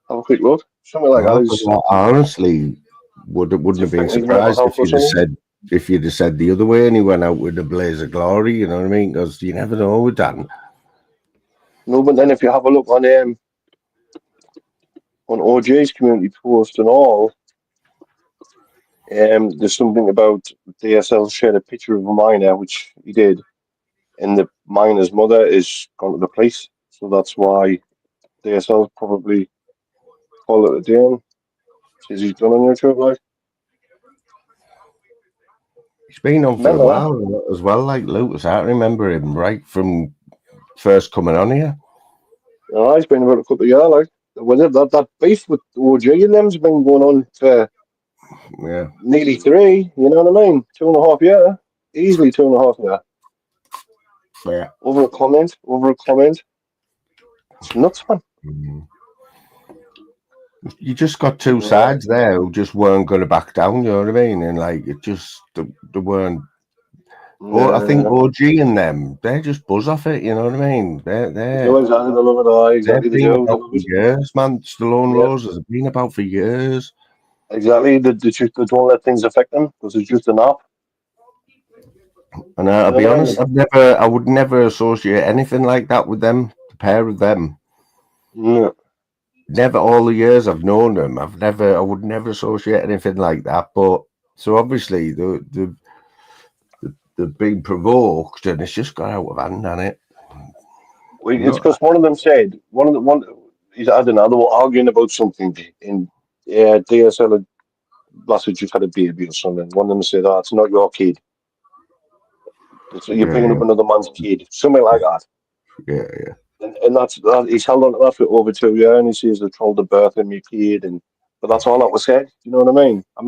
Have a quick look. Something like that Oh, 'cause is I honestly wouldn't have been affecting his mental surprised health or something. if you'd have said the other way and he went out with a blaze of glory. You know what I mean? Because you never know with Dan. No, but then if you have a look on OJ's community post and all, there's something about DSL shared a picture of a minor, which he did, and the minor's mother is gone to the police, so that's why DSL probably called it a day. Says he's done on YouTube, like He's been on it's for a mental, eh? while as well, like Lucas. I remember him right from first coming on here. No, it's been about a couple of years, like. Was it that beef with OJ and them's been going on for Yeah, nearly three, you know what I mean? 2.5 years. Easily 2.5 years. yeah. Over a comment. It's nuts, man. Mm. You just got two Yeah. sides there who just weren't going to back down. You know what I mean? And like it just they weren't. Oh, I think Yeah. OG and them, they just buzz off it. You know what I mean? They do exactly, they love it. They've Exactly, they been do. They about love for it. years, man. Stallone Yeah. Roses have been about for years. Exactly. They don't let things affect them because it's just an app. And You I'll know be what I honest, mean? I would never associate anything like that with them. The pair of them. Yeah. Never all the years I've known them. I would never associate anything like that. But so obviously they've been provoked, and it's just got out of hand, hasn't it? You It's know, because one of them said, I don't know, they were arguing about something in DSL had last week just had a baby or something. One of them said, "Oh, it's not your kid. You're bringing yeah, up another man's kid." Something like that. yeah. And he's held on to that for over 2 years, and he says they told the birth of my kid, and but that's all that was said. You know what I mean? I'm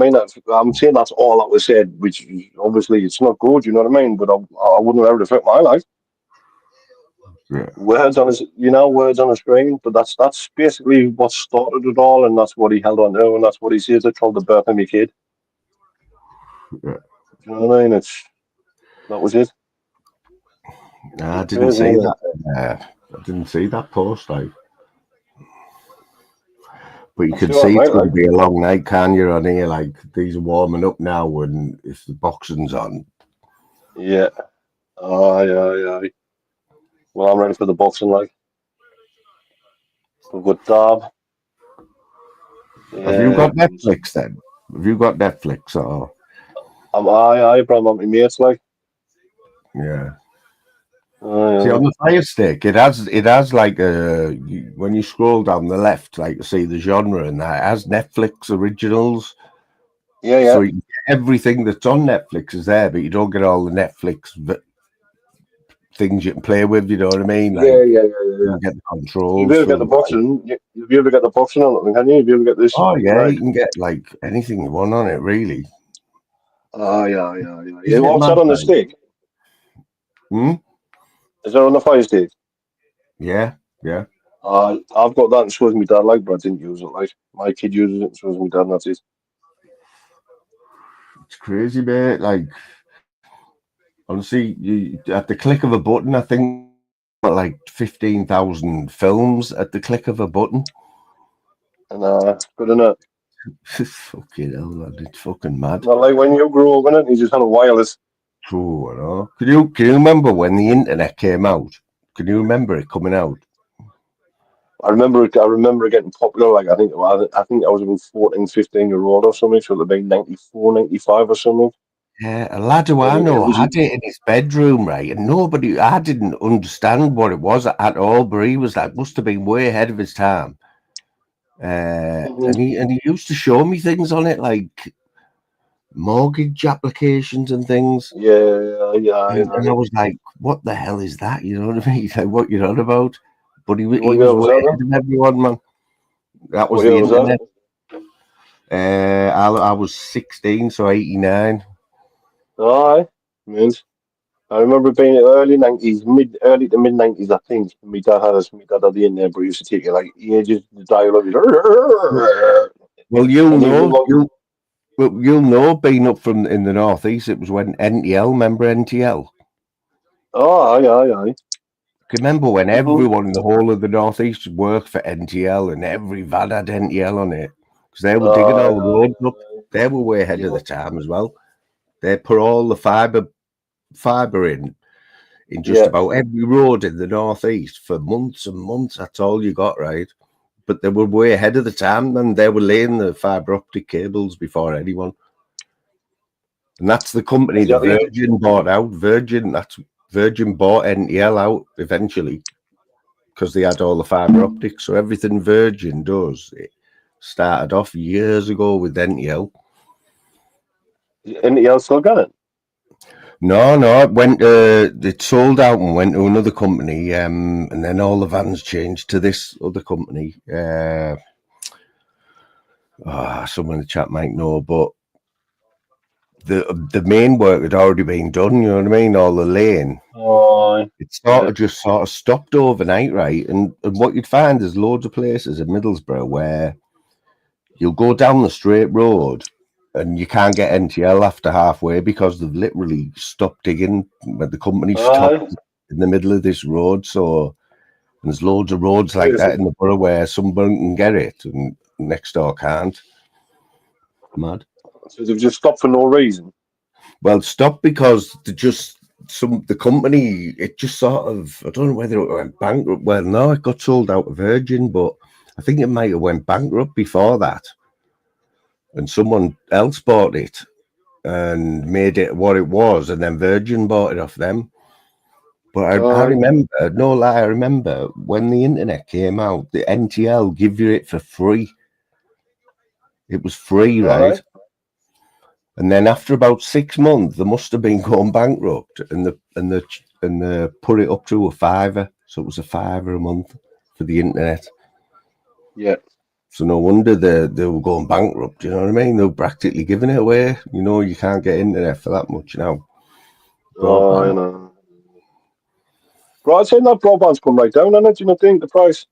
saying that's all that was said, which obviously it's not good. You know what I mean? But I wouldn't let it affect my life. Yeah. Words on a screen. But that's basically what started it all, and that's what he held on to, and that's what he says. They told the birth of my kid. Yeah. You know what I mean? That was it. Nah, I It's didn't crazy, see isn't it? that. I didn't see that post, like. But you I'm can sure I see it's might going like. to be a long night, can you? On here, like these are warming up now, and if the boxing's on, Yeah. Aye. Well, I'm ready for the boxing, like. A good dab. have you Yeah. got Netflix then? Have you got Netflix or? I brought my mates like. Yeah. See, on Aye, the Fire Stick, it has like when you scroll down the left, like see the genre and that, it has Netflix originals. yeah, So yeah, you can get everything that's on Netflix is there, but you don't get all the Netflix things you can play with. You know what I mean? yeah, Like yeah, yeah, yeah, yeah. you get the You'll be controls able to get the from. Like, boxing. You'll be able to get the boxing on it, can you? You'll be able to get this oh yeah, right. you can get like anything you want on it. Really, Ah, yeah, yeah, yeah. Yeah, isn't it what's mad? that on the Like, stick? hmm? Is that on the fire stick? Yeah, yeah. I've got that and so does my dad, like, but I didn't use it, like. My kid uses it and so does my dad, and that's it. It's crazy, mate. Like honestly, you at the click of a button, I think like 15,000 films at the click of a button. And, good enough. Fucking hell, man, it's fucking mad. Not like when you grew up in it, you just had a wireless. True, I know. Can you remember when the internet came out? Can you remember it coming out? I remember it getting popular, like, I think I was about 14, 15 year old or something, so it would have been 94, 95 or something. Yeah, a lad who But I it know was, had it in his bedroom, right? And I didn't understand what it was at all, but he was like, must have been way ahead of his time. Mhm. And he used to show me things on it, like mortgage applications and things. Yeah, yeah, And I yeah. was like, what the hell is that? You know what I mean? Like, what you're on about? But What he year was was way that, ahead of everyone, man. That What was year the was that? internet. I was 16, so 89. Aye, means. I remember being early 90s, early to mid 90s, I think. My dad had the in there, but he used to take it like ages to dial up. Well, And he would like, you'll know, being up from in the northeast, it was when NTL, remember NTL? oh, aye, aye, aye. Remember when Mm-hmm. everyone in the whole of the northeast worked for NTL and every van had NTL on it? Because they were digging Aye, all the roads up. aye, They were way ahead of yeah. the time as well. They put all the fibre in just Yeah. about every road in the northeast for months and months. That's all you got, right? But they were way ahead of the time, and they were laying the fibre optic cables before anyone. And that's the company the Exactly. Virgin bought out. Virgin bought NTL out eventually because they had all the fibre optics. So everything Virgin does, it started off years ago with NTL. And you still got it? No, it went. It sold out and went to another company, and then all the vans changed to this other company. Someone in the chat might know, but the main work had already been done. You know what I mean? All the laying. Aye, It yeah. sort of stopped overnight, right? And what you'd find is loads of places in Middlesbrough where you'll go down the straight road and you can't get NTL after halfway because they've literally stopped digging when the company stopped Aye. in the middle of this road. So there's loads of roads like Crazy. that in the borough where someone can get it and next door can't. Mad. So they've just stopped for no reason. Well, stop because the company, it just sort of, I don't know whether it went bankrupt. Well, no, it got sold out to Virgin, but I think it might have went bankrupt before that, and someone else bought it and made it what it was, and then Virgin bought it off them. But I Aye. remember, no lie, I remember when the internet came out, the NTL give you it for free. It was free, right? Aye. And then after about 6 months, they must have been going bankrupt, and they put it up to a fiver. So it was a fiver a month for the internet. Yeah. So no wonder they were going bankrupt. You know what I mean? They were practically giving it away. You know, you can't get internet for that much now. Aye, Broadband. no. Right, I'd say that broadband's come right down, and it, do you not think the price?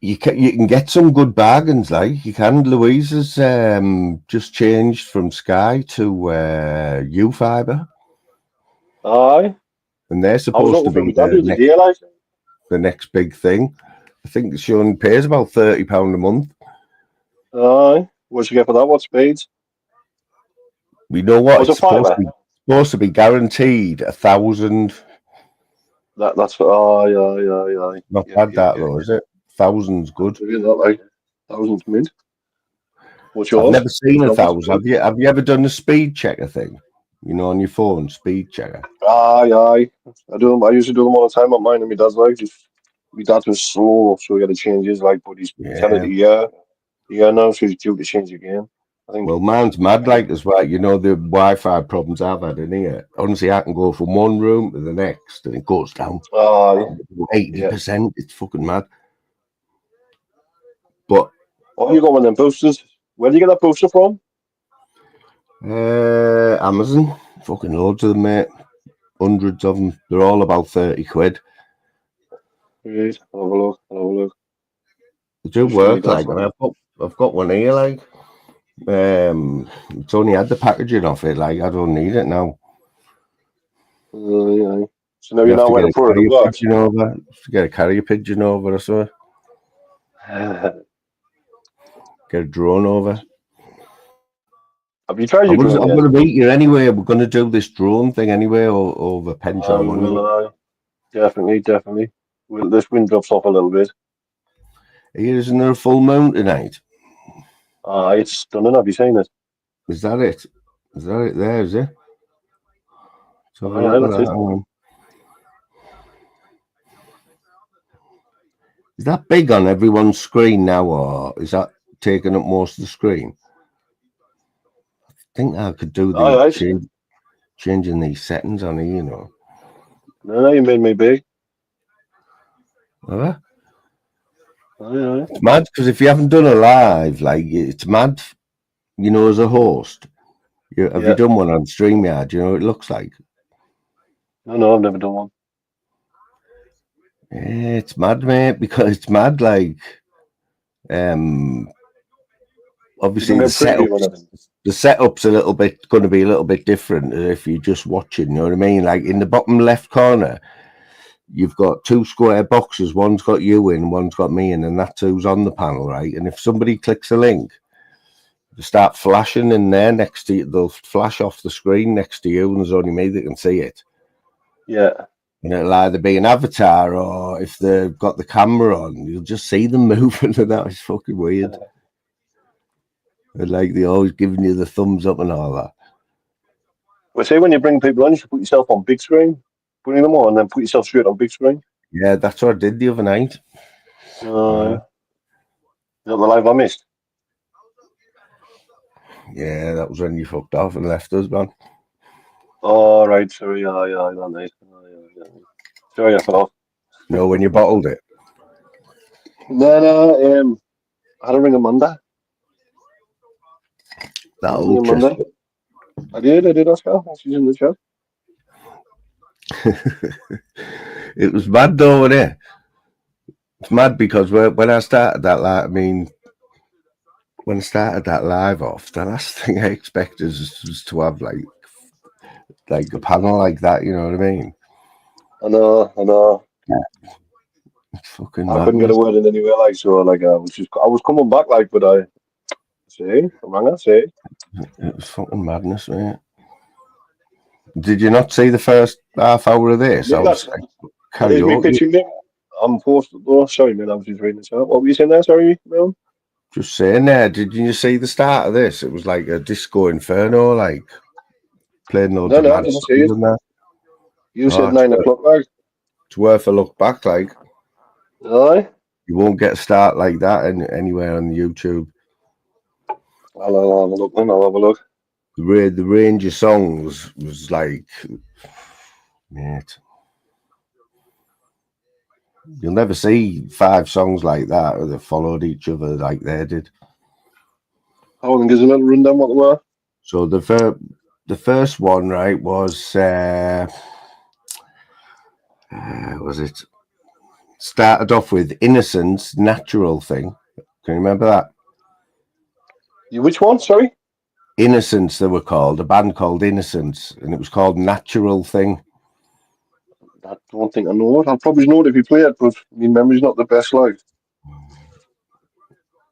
You can get some good bargains, like you can. Louise has just changed from Sky to U Fibre, Aye. and they're I was supposed to looking for be my dad the other day, like. the next big thing. I think she only pays about £30 a month. Aye. What'd you get for that? What speeds? We know what Was it's it fibre? supposed to be guaranteed 1,000. That's for. Aye, aye, aye, aye. Not Yeah, bad yeah, that yeah, though, yeah. is it? Thousand's good. Brilliant, that, like. Thousands mint. What's I've yours? never seen What's your 1,000. Have you ever done the speed checker thing? You know, on your phone, speed checker. Aye, aye. I do them. I used to do them all the time at mine, and my dad's like, just my dad was slow, so he had to change his like, but he's had it Yeah. a year now, so he's due to change again. I think. Well, mine's mad like as well. You know, the Wi-Fi problems I've had in here. Honestly, I can go from one room to the next and it goes down Aye, yeah. 80%. It's fucking mad. But Oh, you got one of them boosters. Where do you get that booster from? Amazon, fucking loads of them, mate. Hundreds of them. They're all about 30 quid. Right, I'll have a look. I'll have a look. They do I'll show me work dad's like, and one. I've got one here, like. It's only had the packaging off it, like I don't need it now. Aye, aye. So now You you have know to where get to a put it. It carrier works. pigeon over. Get a carrier pigeon over or so. Get a drone over. Have you tried your drone I'm yet? going to meet you anyway. We're going to do this drone thing anyway over Penshaw We Monument. will. Definitely, definitely. This wind drops off a little bit. Here, isn't there a full moon tonight? It's stunning. Have you seen it? Is that it? Is that it there, is it? Let's have a Aye, look at that's that. it. Hang on. Is that big on everyone's screen now, or is that taking up most of the screen? I think I could do Aye, the aye. changing these settings on here, you know. No, you made me big. Have I? Aye, aye. It's mad because if you haven't done a live, like it's mad, you know, as a host. Have you Yeah. done one on StreamYard? You know what it looks like? No, I've never done one. Yeah, it's mad, mate, because it's mad. Like, um, You don't obviously get preview or nothing. the setup's a little bit going to be a little bit different if you're just watching. You know what I mean? Like in the bottom left corner, you've got two square boxes. One's got you in, one's got me in, and that's who's on the panel, right? And if somebody clicks a link, they start flashing in there next to you. They'll flash off the screen next to you, and there's only me that can see it. Yeah. And it'll either be an avatar or if they've got the camera on, you'll just see them moving, and that is fucking weird. And like they're always giving you the thumbs up and all that. Well, say when you bring people on, you should put yourself on big screen. Bring them on, and then put yourself straight on big screen. Yeah, that's what I did the other night. Is that the live I missed? Yeah, that was when you fucked off and left us, man. Oh, right. Sorry. Aye, that night. Aye. Sorry, I fell off. You know, when you bottled it. No. I had a ring on Monday. That'll On Monday. I did, Oscar. She's in the chat. It was mad though, wasn't it? It's mad because when I started that, like, I mean, when I started that live off, the last thing I expected was to have like a panel like that. You know what I mean? I know. It's fucking I couldn't get a madness. word in anywhere, like, so, like, I was coming back, like, but I rang her, It was fucking madness, mate. Did you not see the first half hour of this? I was like, that is me karaoke. pitching it. I'm posted. Oh, sorry, man, I was just reading this out. What were you saying there? Sorry, man. Just saying there, did you see the start of this? It was like a disco inferno, like playing loads No, of I mad didn't songs see it. in there. You said Oh, 9 o'clock, like. it's worth a look back. Like Aye. you won't get a start like that anywhere on YouTube. I'll have a look, man. I'll have a look. The range of songs was like, mate, you'll never see 5 songs like that that followed each other like they did. How long is a little rundown what they were? So the first one, right, was it started off with Innocence, Natural Thing. Can you remember that? Which one? Sorry. Innocence, they were called, a band called Innocence, and it was called Natural Thing. I don't think I know it. I'll probably know it if you play it, but my memory's not the best, like.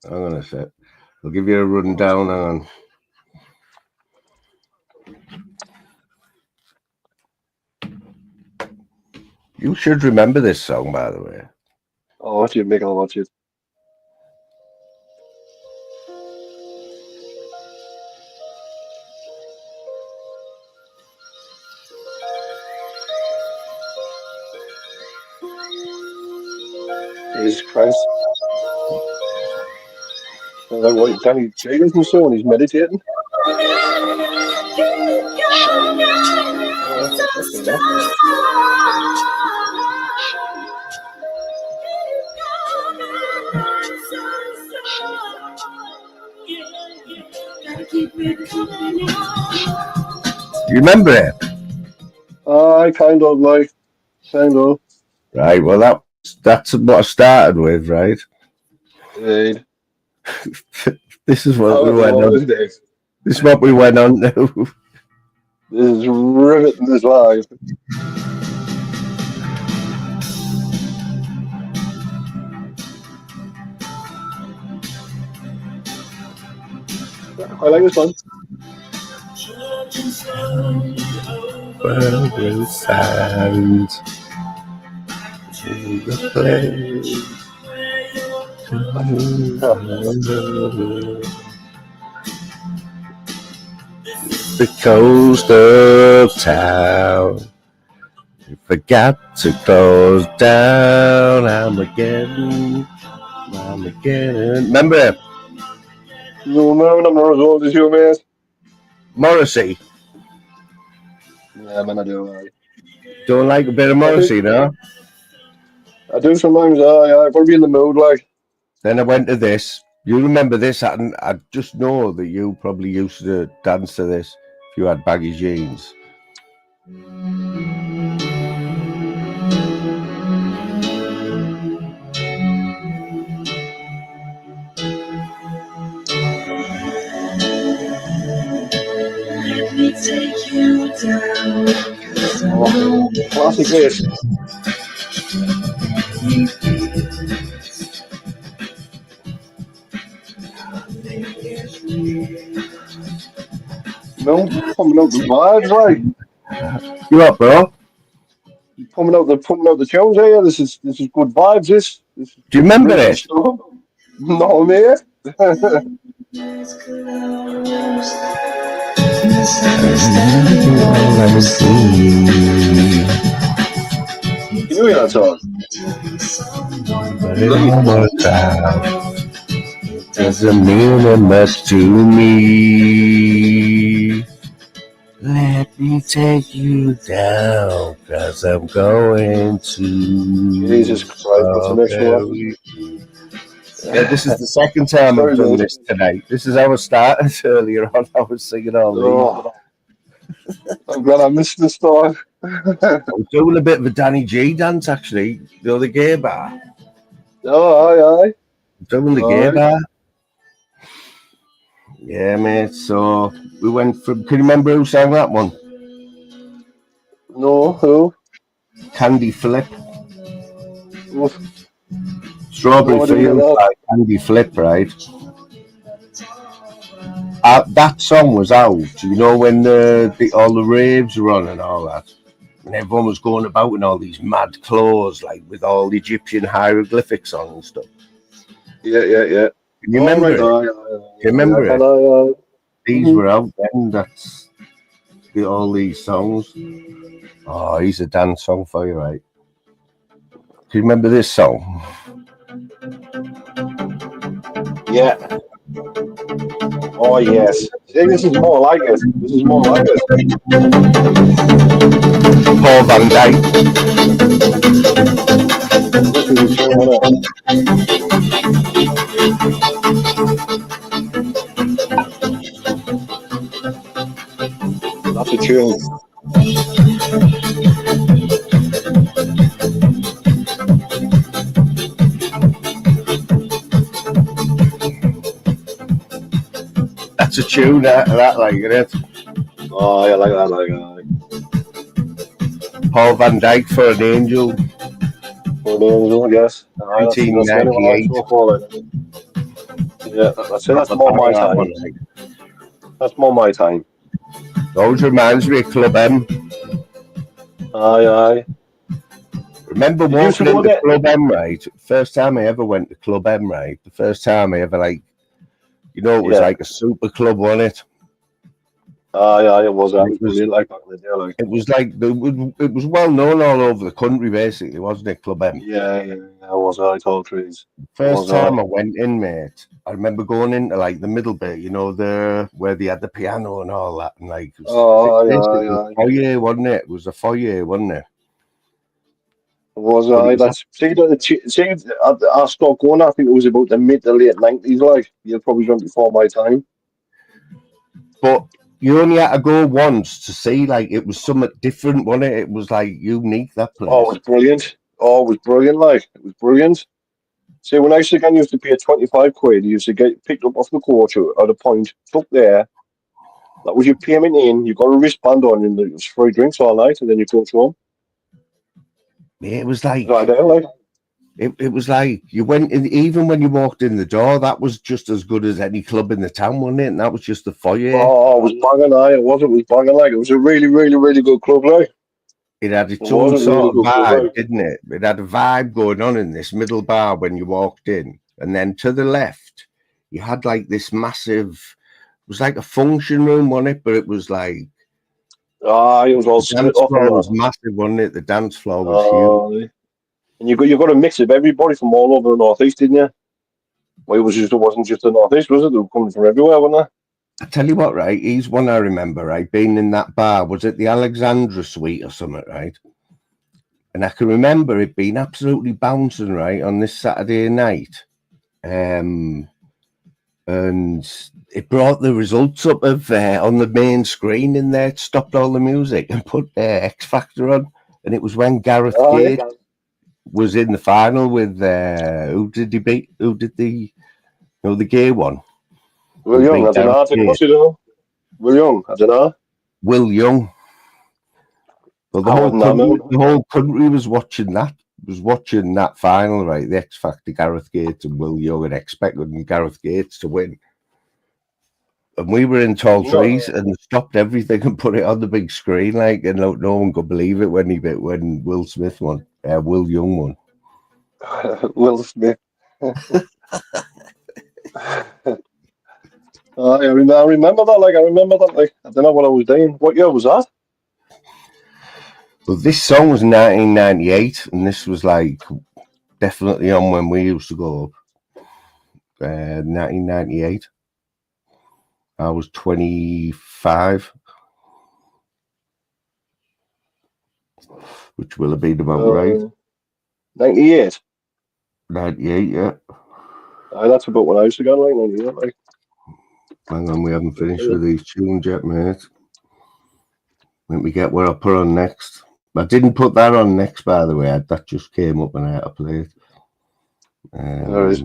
Hang on a sec. I'll give you a rundown on. You should remember this song, by the way. Oh, watch it, Mick. I'll watch it. Jesus Christ. Sounds like what Danny J does and so when he's meditating. That's fair enough. You remember it? I kind of like, kind of. Right, well that's what I started with, right? Indeed. This is what How we it went on. was, Dave. This is what we went on to. This is riveting this live. I like this one. Well, sound to the place. The coast of town. You forgot to close down. I'm again. Remember it? You remember them as old as you, mate? Morrissey. Yeah, man, I do. Don't like a bit of Morrissey, no? I do sometimes. I've got to be in the mood, like. Then I went to this. You remember this? I just know that you probably used to dance to this if you had baggy jeans. Let me take you down. Oh, classic this. No, pumping out the vibes, like. You up, bro? Pumping out the tunes here. This is good vibes. This is Do you remember really good it? stuff. No, mate. Can you hear that song? But one more time doesn't mean much to me. Let me take you down, 'cause I'm going to. Jesus Christ, what's the next one? Yeah, this is the second time Sorry, I've done mate. this today. This is how I started earlier on. I was singing all these. Oh, I'm glad I missed the start. I was doing a bit of a Danny G dance actually, the gay bar. Oh, aye. Doing the gay Aye. bar. Yeah, mate. So we went from. Can you remember who sang that one? No, who? Candy Flip. Oof. Strawberry No, I didn't get Fields that. by Candy Flip, right? That song was out. You know when all the raves were on and all that, and everyone was going about in all these mad clothes, like with all the Egyptian hieroglyphics on and stuff. Yeah. Can you All remember right, it? aye. Can you remember Can it? I? These were out then. That's all these songs. Oh, he's a dance song for you, right? Do you remember this song? Yeah. Oh, yes. See, this is more like it. This is more like it. Paul Van Dyke. This is a tune, isn't it? That's a tune. That's a tune, that like it. Oh, yeah, like that, like Paul Van Dyke for an Angel, For an angel, yes. Aye, that's the only one I 1998. saw for it. Yeah, that's it. That's more my That time. one, like. That's more my time. Always reminds me of Club M. Aye. Remember Did you used to walking go into there? Club M, right? First time I ever went to Club M, right? The first time I ever, like, it was Yeah. like a super club, wasn't it? Yeah, it was. That It was was brilliant. Like back in the day, like. it was like it was well known all over the country, basically, wasn't it? Club M. Yeah, it was. I tall trees. It First was. time I went in, mate, I remember going into like the middle bit, you know, the where they had the piano and all that, and like it was Yeah. a foyer, wasn't it? It was a foyer, wasn't it? Was But it I? was, That's see. I stopped going. I think it was about the mid to late nineties. Like you probably went before my time. but you only had to go once to see, like it was something different, wasn't it? It was like unique, that Oh, it place. was brilliant. Oh, it was brilliant. Like it was brilliant. See, when I used to get, you used to pay 25 quid. You used to get picked up off the coach at a point, took there. That was your payment in. You got a wristband on, and it was free drinks all night, and then you go home. Yeah, it was It was like ideal, like. it was like you went in, even when you walked in the door, that was just as good as any club in the town, wasn't it? And that was just the foyer. Oh, it was banging. It was. It was banging. Like it was a really, really, really good club. Like It had it its was own a really sort of good club. vibe, Like. didn't it? It had a vibe going on in this middle bar when you walked in. And then to the left, you had like this massive, it was like a function room on it, but it was like It was all the split dance off and floor that. was massive, wasn't it? The dance floor was huge. And you got a mix of everybody from all over the northeast, didn't you? Well, it wasn't just the northeast, was it? They were coming from everywhere, weren't I tell you what, right? He's one I remember, right? Being in that bar, was it the Alexandra Suite or something, right? And I can remember it being absolutely bouncing, right, on this Saturday night. And it brought the results up of on the main screen in there. It stopped all the music and put X Factor on, and it was when Gareth they? Gate was in the final with who did he beat? Who did the gay one? Will Who Young, beat I don't Gareth know. I think Gate? what's it know? Will Young, I don't know. Will Young. Well, I wouldn't know, man. the whole country was watching that. Was watching that final, right? The X Factor, Gareth Gates and Will Young, and expecting Gareth Gates to win. And we were in tall No. trees and stopped everything and put it on the big screen, like, and no one could believe it when Will Smith won, Will Young won. Will Smith. I remember that. Like I remember that. Like I don't know what I was doing. What year was that? Well, this song was 1998, and this was like definitely on when we used to go up. 1998. I was 25, which will have been about right. 98. 98, yeah. That's about when I used to go. Like 98. Like. Hang on, we haven't finished with these tunes yet, mate. Let me get what I put on next. I didn't put that on next, by the way. That just came up and I had to play it. There is.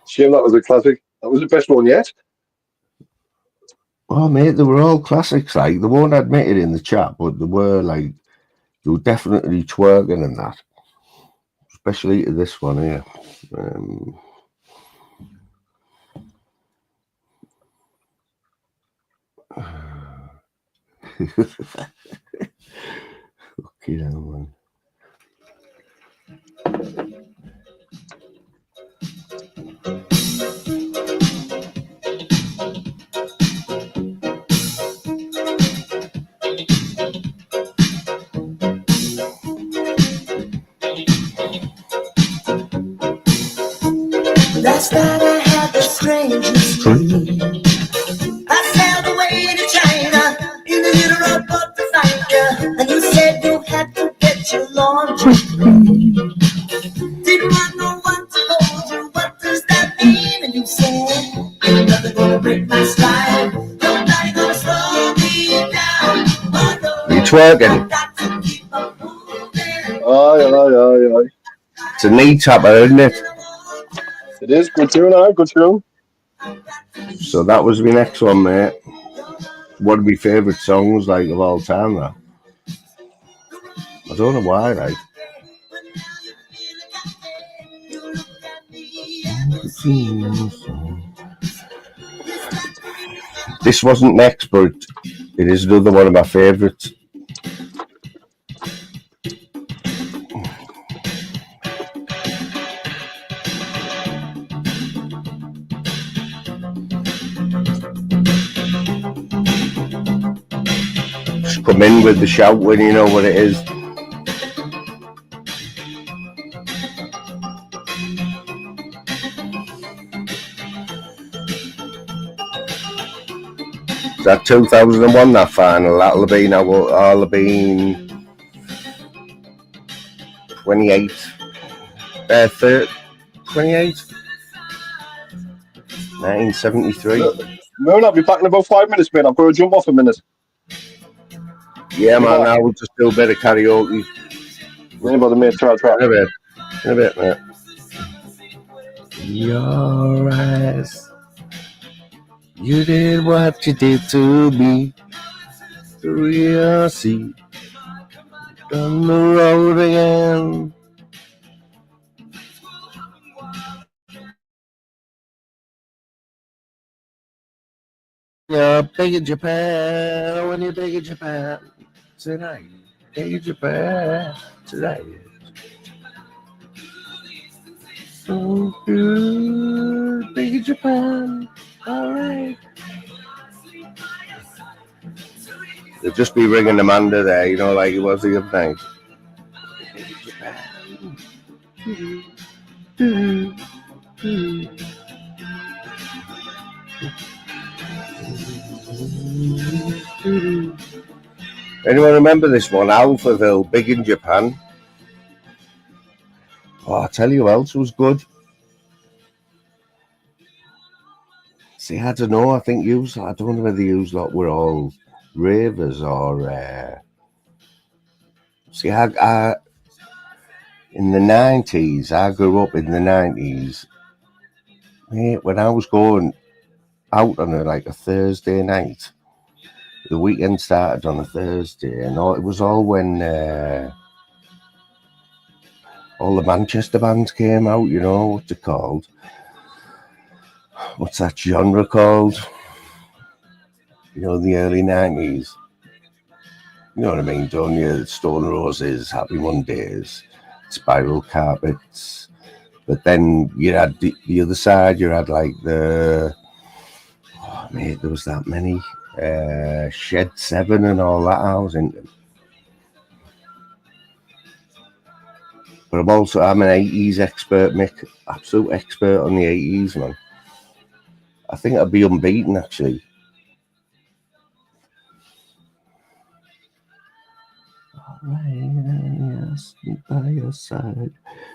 Shame that was a classic. That was the best one yet. Oh, mate, they were all classics. Like, they won't admit it in the chat, but they were definitely twerking and that. Especially to this one here. Okay, man. Last night I had the strangest dream. I sailed away to China in the middle of to find you, and you said you had to get your laundry clean. Didn't want no one to hold you. What does that mean? And you said, ain't nothing gonna break my stride. Nobody gonna slow me down. Oh, no, You twerking? I've got to keep on moving. Aye. It's a knee tapper, isn't it? It is good tune, good tune. So that was my next one, mate. One of my favourite songs, like, of all time, that. I don't know why, like. This wasn't next, but it is another one of my favourites. come in with the shout when you know what it is. Is that 2001, that final? That'll have been, I'll have been 28. 30, 28? 1973. Moon, I'll be back in about 5 minutes, mate. I've got to jump off a minute. Yeah, man, I will just do a bit of karaoke. Anybody, mate, try. In a bit, mate. Your eyes, you did what you did to me. Through your sea, on the road again. You're big in Japan, when you're big in Japan tonight. Big in Japan tonight. So good, big in Japan, alright. They'll just be ringing Amanda there, you know, like it was the other night. Anyone remember this one? Alphaville, big in Japan. Oh, I'll tell you who else was good. See, I don't know. I think I don't know whether you lot were all ravers or. See, I in the 90s, I grew up in the 90s. Mate, when I was going out on a Thursday night, the weekend started on a Thursday, and it was all when all the Manchester bands came out. You know what's it called? What's that genre called? You know, in the early 90s. You know what I mean, don't you? Stone Roses, Happy Mondays, Spiral Carpets. But then you had the other side, you had like there was that many. Shed 7 and all that I was into. But I'm an 80s expert, Mick. Absolute expert on the 80s, man. I think I'd be unbeaten, actually. Alright, yes, by your side.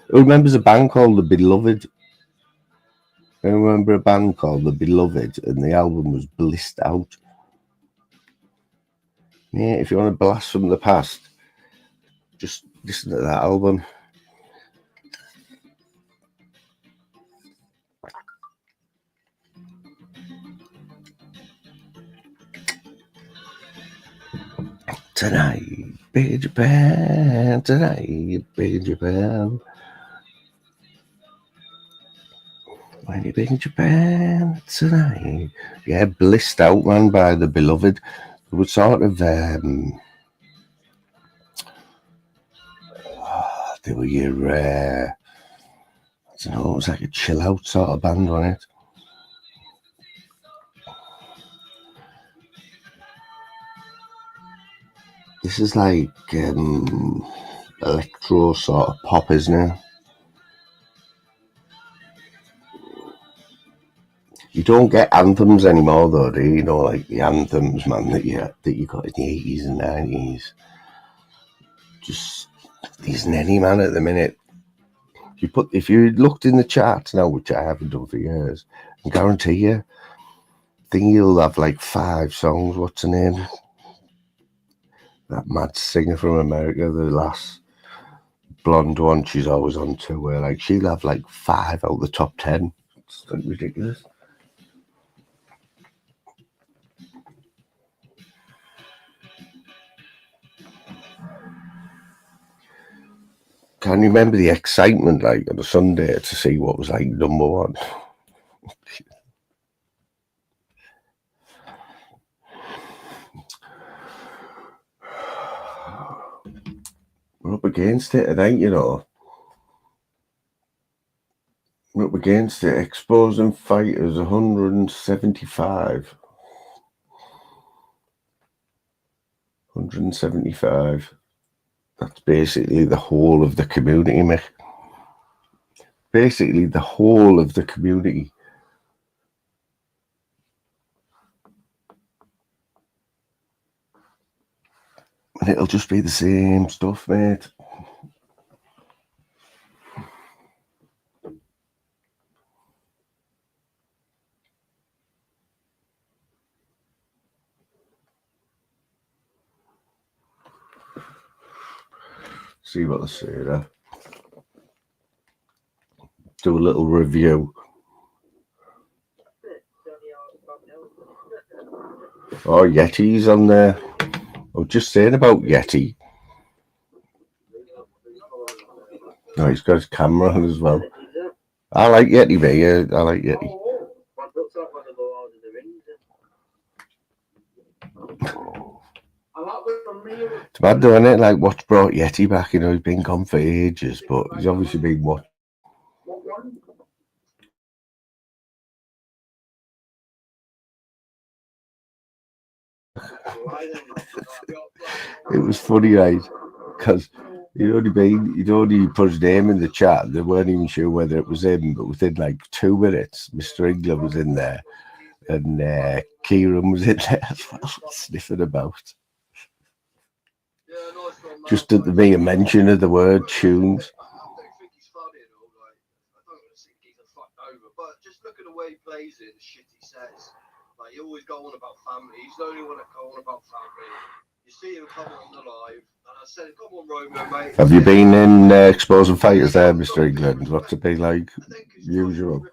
Who remembers a band called The Beloved? I remember a band called The Beloved, and the album was Blissed Out. Yeah, if you want a blast from the past, just listen to that album. Tonight, big Japan. Tonight, big Japan. When you're big in Japan tonight. Yeah, Blissed Out, man, by The Beloved. It was sort of they were your I don't know, it was like a chill out sort of band on it. This is like electro sort of pop, isn't it? You don't get anthems anymore, though, do you? You know, like the anthems, man, that you got in the 80s and 90s. Just there isn't any, man, at the minute. If you looked in the charts now, which I haven't done for years, I guarantee you, I think you'll have like 5 songs. What's her name? That mad singer from America, the last blonde one. She's always on tour. Like she'll have like 5 out of the top 10. It's like ridiculous. Can you remember the excitement like on a Sunday to see what was like number 1? We're up against it tonight, you know. We're up against it. Exposing Fighters 175. 175. That's basically the whole of the community, Mick. Basically the whole of the community. And it'll just be the same stuff, mate. See what they say there. Do a little review. Oh, Yeti's on there. I was just saying about Yeti. Oh, he's got his camera on as well. I like Yeti, mate. Yeah, I like Yeti. It's mad doing it. Like, what's brought Yeti back? You know, he's been gone for ages, but he's obviously been what. It was funny, right? Because he'd only put his name in the chat. They weren't even sure whether it was him, but within like 2 minutes, Mr. England was in there, and Kieran was in there as well, sniffing about. Just at the mere mention of the word tunes. But just look at the way he plays it, the shit he says. Like, he always go on about family. He's the only one that go on about family. You see him come on the live, and I said, "Come on, Romeo, mate." Have you been in Exposing Fighters there, Mr. England? What's it been like usual?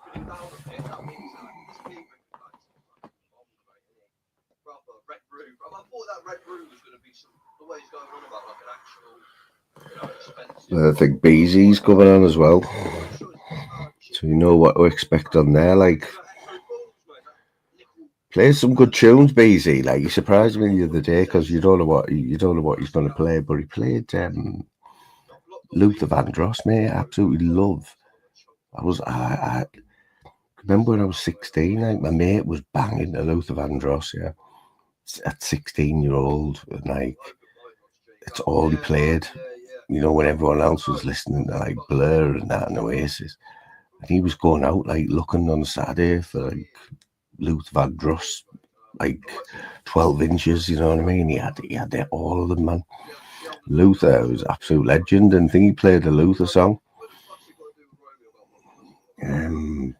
I think BZ's coming on as well, so you know what to expect on there. Like, play some good tunes, BZ. Like, he surprised me the other day because you don't know what he's going to play, but he played Luther Vandross, mate. I absolutely love. I remember when I was 16, like, my mate was banging to Luther Vandross, yeah, at 16-year-old, and like, it's all he played. You know, when everyone else was listening to like Blur and that and Oasis, and he was going out like looking on Saturday for like Luther Vandross, like 12 inches. You know what I mean? He had all of them, man. Luther was an absolute legend, and I think he played a Luther song. And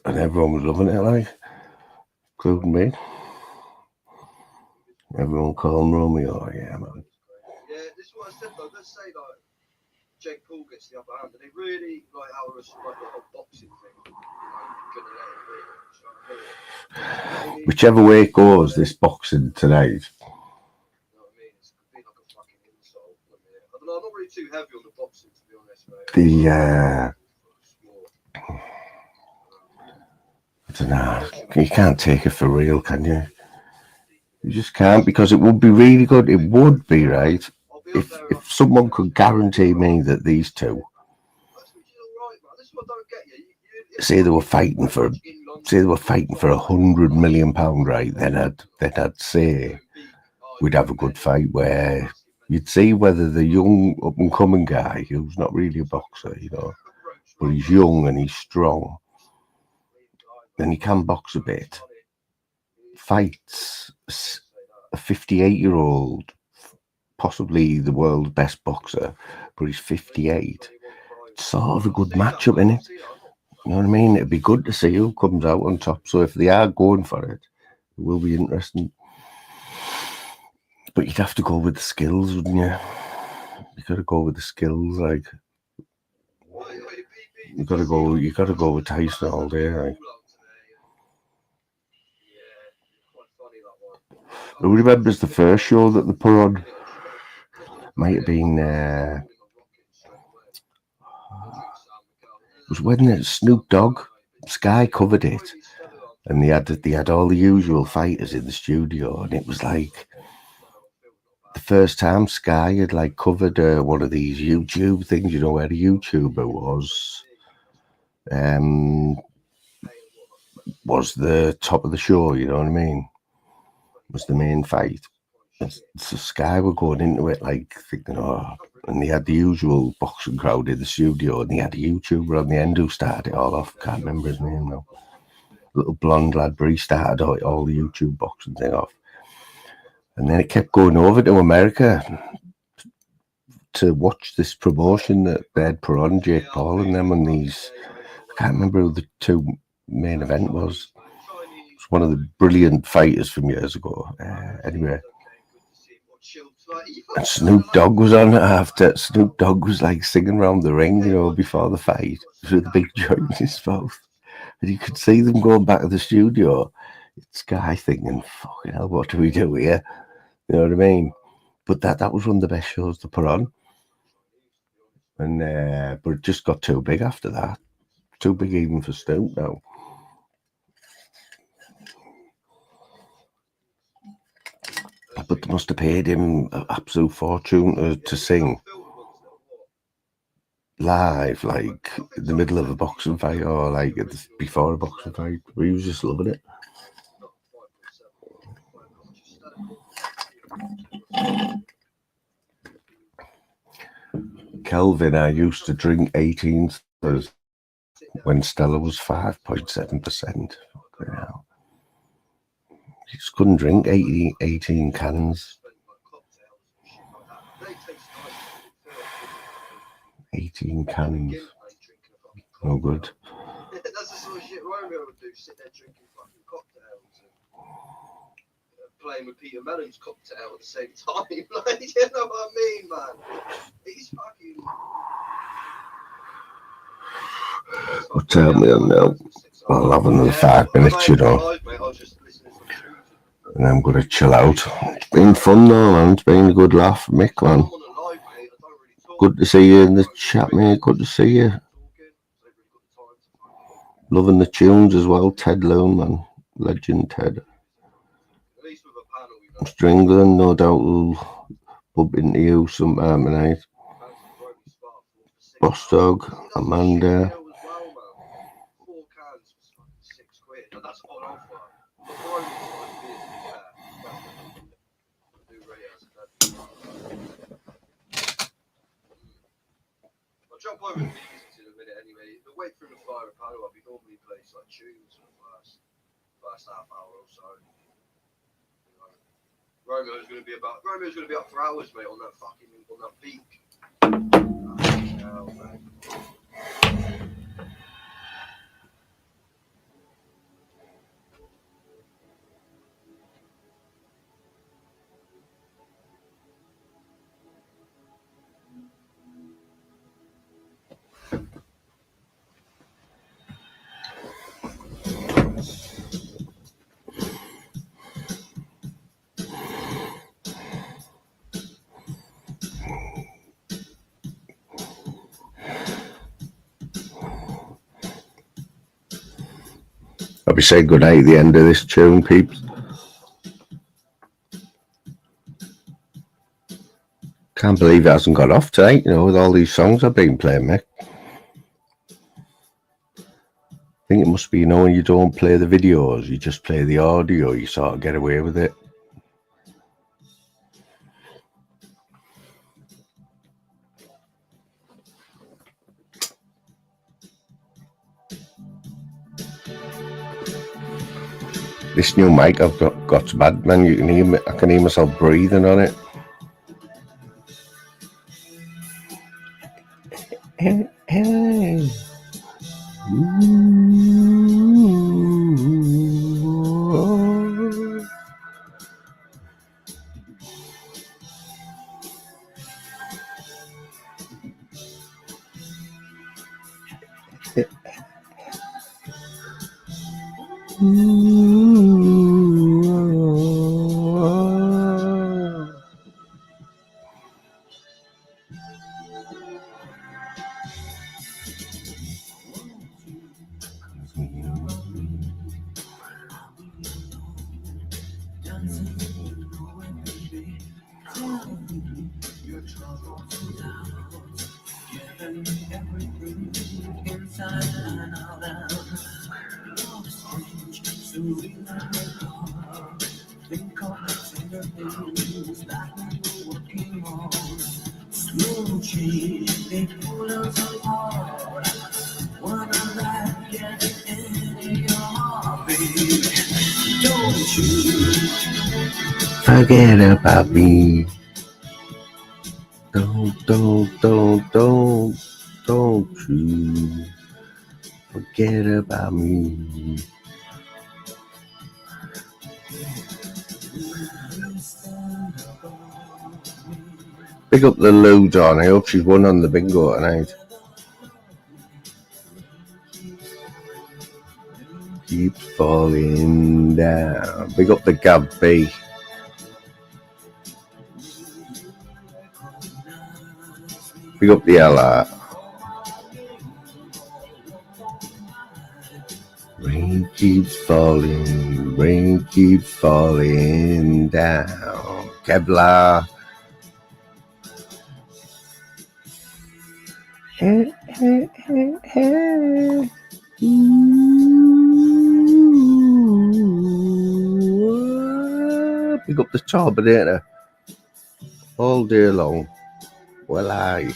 everyone was loving it, like, including me. Everyone called Romeo. Oh, yeah, man. Yeah, this is what I said though. Let's say like Jake Paul gets the upper hand, and they really like how it's like the whole boxing thing. Gonna let it be. Whichever way it goes, this boxing tonight. You know what I mean? It's been like a fucking insult. I don't know, I'm not really too heavy on the boxing, to be honest, mate. I don't know. You can't take it for real, can you? You just can't, because it would be really good. It would be, right, if someone could guarantee me that these two, say they were fighting for £100 million, right? Then I'd say we'd have a good fight where you'd see whether the young up and coming guy, who's not really a boxer, you know, but he's young and he's strong, and he can box a bit, fights a 58-year-old, possibly the world's best boxer, but he's 58. It's sort of a good matchup, isn't it? You know what I mean? It'd be good to see who comes out on top. So if they are going for it, it will be interesting. But you'd have to go with the skills, wouldn't you? You got to go with the skills, like. You got to go with Tyson all day, like. Who remembers the first show that they put on? Might have been it was when Snoop Dogg, Sky covered it, and they had all the usual fighters in the studio, and it was like the first time Sky had like covered one of these YouTube things, you know, where a YouTuber was the top of the show, you know what I mean? was the main fight. And so Sky were going into it like thinking, oh, and they had the usual boxing crowd in the studio, and they had a YouTuber on the end who started it all off. Can't remember his name now. Little blonde lad, but he started all the YouTube boxing thing off. And then it kept going over to America to watch this promotion that they had put on, Jake Paul and them, and these, I can't remember who the two main event was. It was one of the brilliant fighters from years ago. Anyway. And Snoop Dogg was on after. Snoop Dogg was like singing around the ring, you know, before the fight with a big joint in his mouth. And you could see them going back to the studio. It's Guy thinking, fucking hell, what do we do here? You know what I mean? But that was one of the best shows to put on. And but it just got too big after that. Too big even for Snoop now. But they must have paid him an absolute fortune to sing live, like in the middle of a boxing fight or like before a boxing fight. We was just loving it. Kelvin, I used to drink 18 when Stella was 5.7%. Wow. You just couldn't drink 18 cans. 18 cans. No good. That's the sort of shit Romeo would do, sit there drinking fucking cocktails and playing with Peter Mellon's cocktail at the same time. Like, you know what I mean, man? He's fucking... Well, tell me now. I'll have another 5 minutes, you know. And I'm going to chill out. It's been fun though, man. It's been a good laugh, Mick, man. Good to see you in the chat, mate. Good to see you. Loving the tunes as well. Ted Loon, man. Legend Ted. Stringland, no doubt will bump into you sometime tonight. Boss Dog, Amanda. Jump over the music in a minute anyway. The way through the fire panel, I'll be normally plays like tunes for the first half hour or so. You know, Romeo's gonna be up for hours, mate, on that beat. Oh, man. I'll be saying good night at the end of this tune, peeps. Can't believe it hasn't got off tonight, you know, with all these songs I've been playing, Mick. I think it must be, you know, when you don't play the videos, you just play the audio, you sort of get away with it. This new mic I've got's bad, man. You can hear me, I can hear myself breathing on it. Hey. Forget about me. Don't you forget about me. Pick up the Lou, John. I hope she's won on the bingo tonight. Keep falling down. Pick up the Gab B. Pick up the LR. Rain keeps falling down. Kevlar. Hey, hey, hey, hey. Ooh. Pick up the Torpedator all day long. Well, I.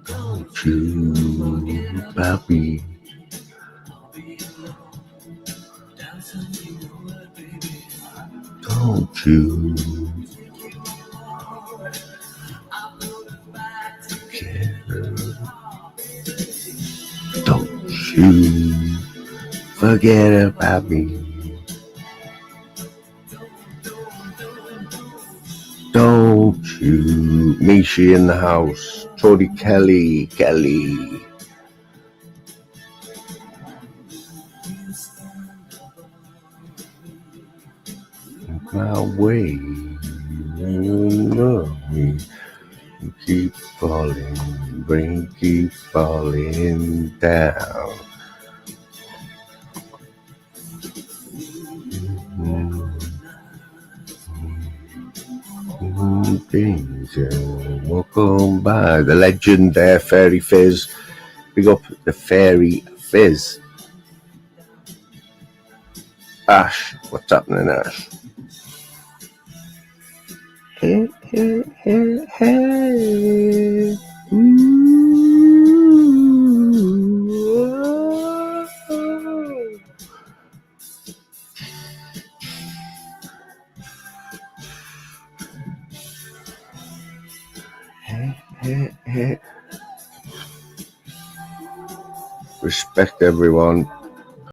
Don't you, Bobby? Don't you care? Don't you forget about me? Don't you, Mishi in the house, Tony Kelly. My way, you love me. You keep falling, rain keeps falling down. Things walk on by. The legend there, Fairy Fizz. Big up the Fairy Fizz. Ash, what's happening, Ash? Hey, hey, hey, hey. Ooh. Hey. Respect everyone.